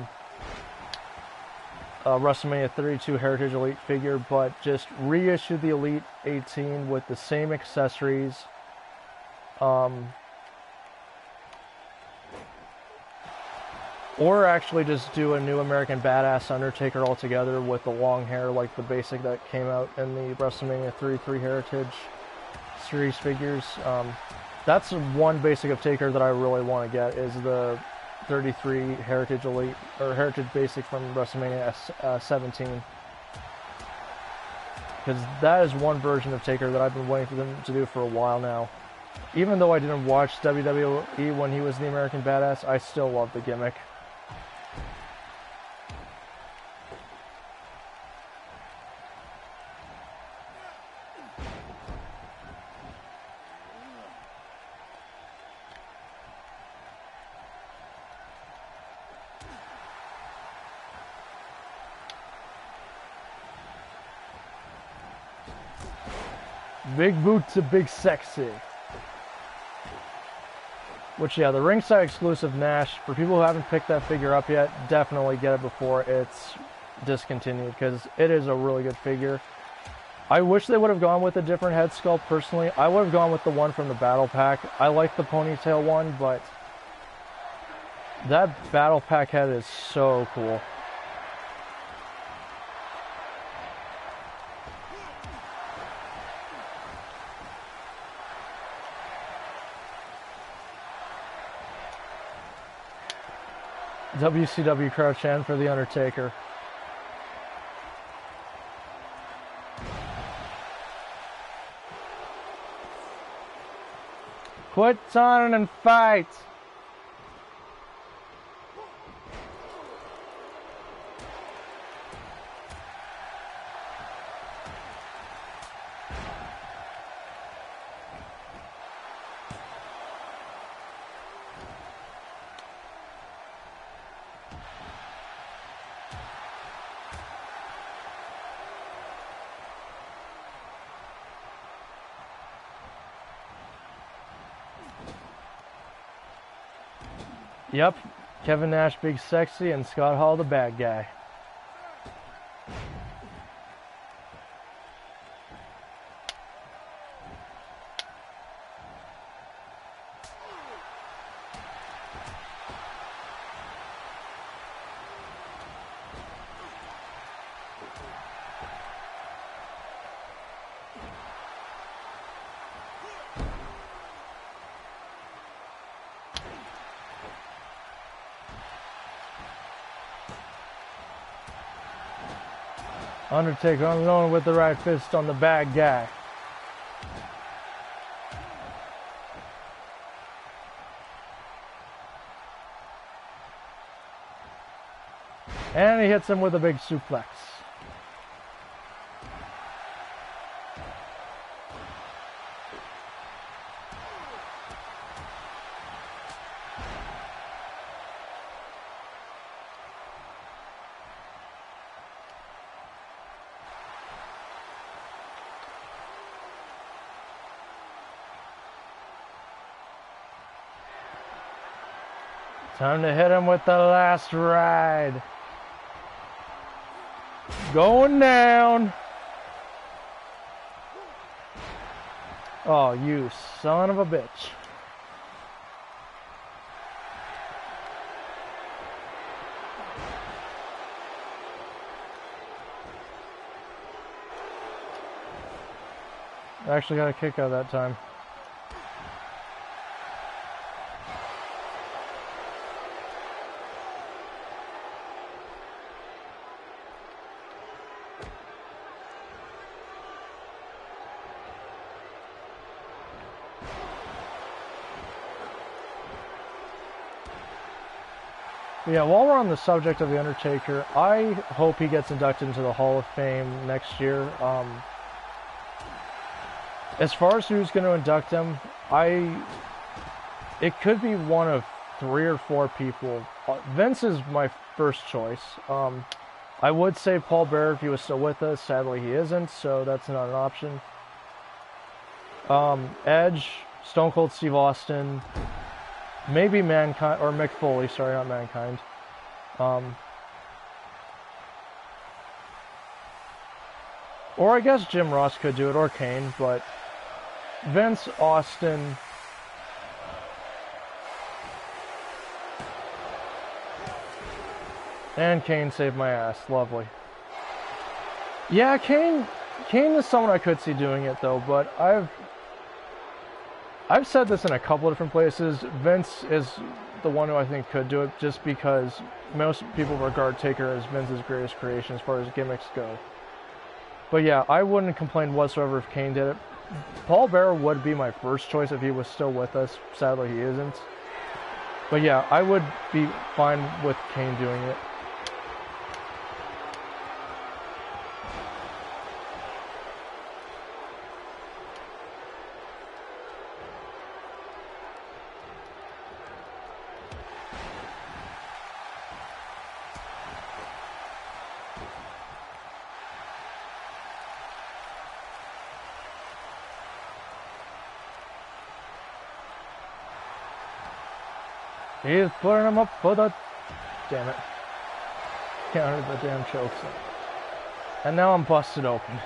WrestleMania 32 Heritage Elite figure, but just reissue the Elite 18 with the same accessories. Or actually just do a new American Badass Undertaker altogether with the long hair like the basic that came out in the WrestleMania 33 Heritage Series figures. That's one basic of Taker that I really want to get, is the 33 Heritage Elite, or Heritage Basic from WrestleMania 17. Because that is one version of Taker that I've been waiting for them to do for a while now. Even though I didn't watch WWE when he was the American Badass, I still love the gimmick. Big boot to big sexy. Which, yeah, the ringside exclusive Nash, for people who haven't picked that figure up yet, definitely get it before it's discontinued, because it is a really good figure. I wish they would have gone with a different head sculpt, personally. I would have gone with the one from the Battle Pack. I like the ponytail one, but that Battle Pack head is so cool. WCW crouch in for The Undertaker. Quit taunting and fight! Yep, Kevin Nash, big sexy, and Scott Hall, the bad guy. Undertaker alone with the right fist on the bad guy. And he hits him with a big suplex. Time to hit him with the last ride. Going down. Oh, you son of a bitch. I actually got a kick out that time. Yeah, while we're on the subject of The Undertaker, I hope he gets inducted into the Hall of Fame next year. As far as who's going to induct him, it could be one of 3 or 4 people. Vince is my first choice. I would say Paul Bearer if he was still with us. Sadly, he isn't, so that's not an option. Edge, Stone Cold Steve Austin, maybe Mankind, or Mick Foley, sorry, not Mankind. Or I guess Jim Ross could do it, or Kane, but Vince, Austin, and Kane saved my ass. Lovely. Yeah, Kane is someone I could see doing it, though, but I've said this in a couple of different places. Vince is the one who I think could do it, just because most people regard Taker as Vince's greatest creation as far as gimmicks go. But yeah, I wouldn't complain whatsoever if Kane did it. Paul Bearer would be my first choice if he was still with us. Sadly, he isn't. But yeah, I would be fine with Kane doing it. He's putting him up for the... Damn it. Counted the damn chokes. And now I'm busted open.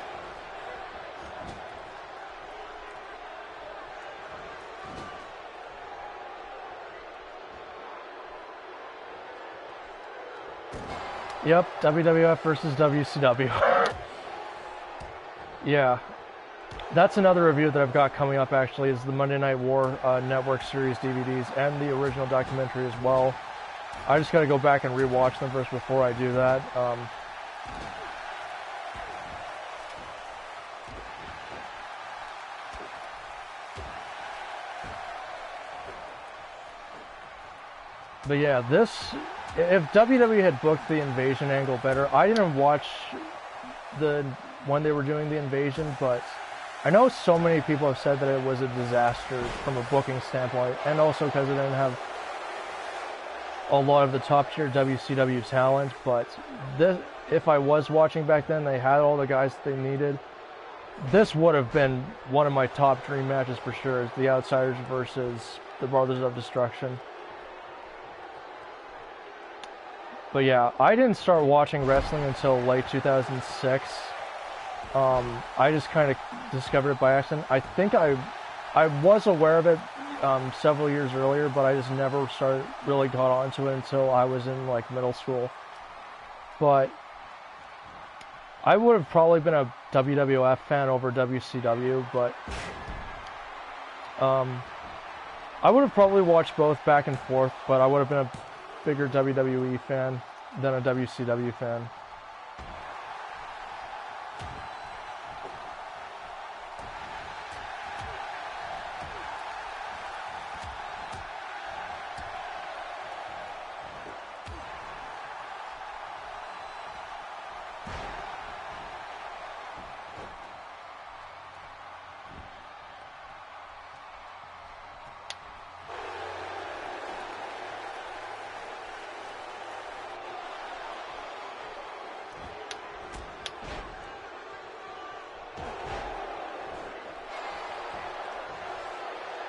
Yep, WWF versus WCW. Yeah. That's another review that I've got coming up, actually, is the Monday Night War Network series DVDs and the original documentary as well. I just got to go back and rewatch them first before I do that. But yeah, if WWE had booked the invasion angle better, I didn't watch when they were doing the invasion, but I know so many people have said that it was a disaster from a booking standpoint, and also because it didn't have a lot of the top tier WCW talent. But if I was watching back then, they had all the guys that they needed. This would have been one of my top dream matches for sure, is the Outsiders versus the Brothers of Destruction. But yeah, I didn't start watching wrestling until late 2006. I just kind of discovered it by accident. I think I was aware of it several years earlier, but I just never really got onto it until I was in like middle school. But I would have probably been a WWF fan over WCW, but I would have probably watched both back and forth, but I would have been a bigger WWE fan than a WCW fan.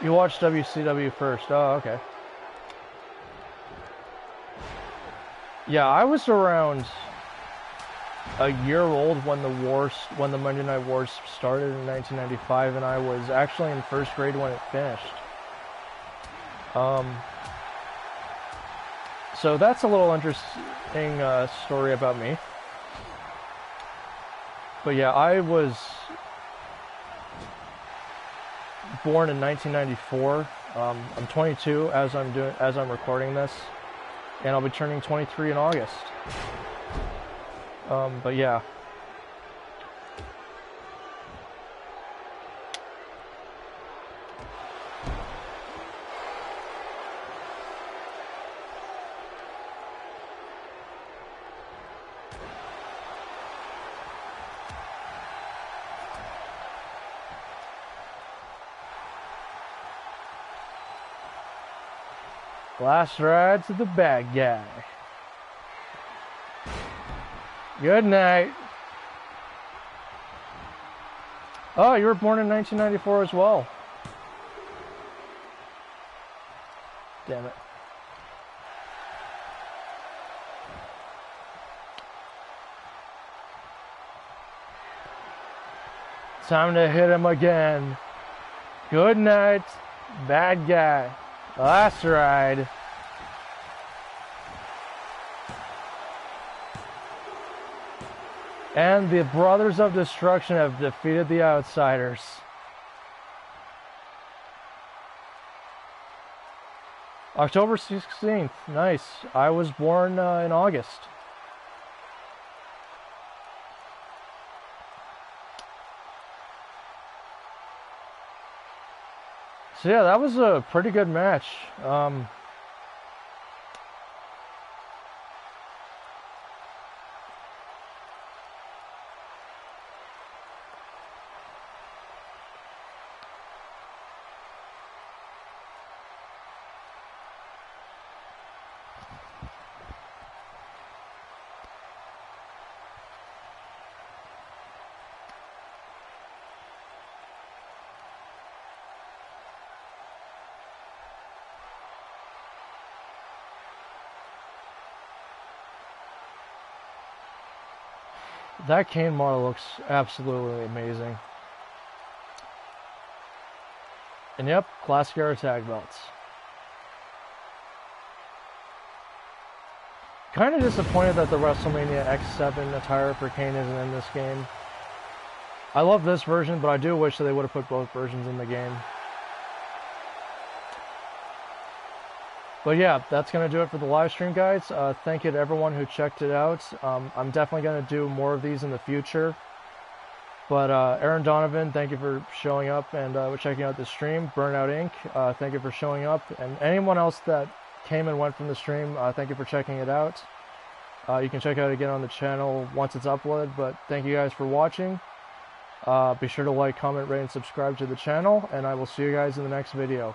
You watched WCW first. Oh, okay. Yeah, I was around a year old when the Monday Night Wars started in 1995, and I was actually in first grade when it finished. So that's a little interesting story about me. But yeah, I was born in 1994. I'm 22 as I'm recording this, and I'll be turning 23 in August. But yeah. Last ride to the bad guy. Good night. Oh, you were born in 1994 as well. Damn it. Time to hit him again. Good night, bad guy. Last ride. And the Brothers of Destruction have defeated the Outsiders. October 16th. Nice. I was born in August. So yeah, that was a pretty good match. That Kane model looks absolutely amazing. And yep, classic era tag belts. Kind of disappointed that the WrestleMania X7 attire for Kane isn't in this game. I love this version, but I do wish that they would have put both versions in the game. But yeah, that's going to do it for the live stream, guys. Thank you to everyone who checked it out. I'm definitely going to do more of these in the future. But Aaron Donovan, thank you for showing up and checking out the stream. Burnout Inc., thank you for showing up. And anyone else that came and went from the stream, thank you for checking it out. You can check it out again on the channel once it's uploaded, but thank you guys for watching. Be sure to like, comment, rate, and subscribe to the channel, and I will see you guys in the next video.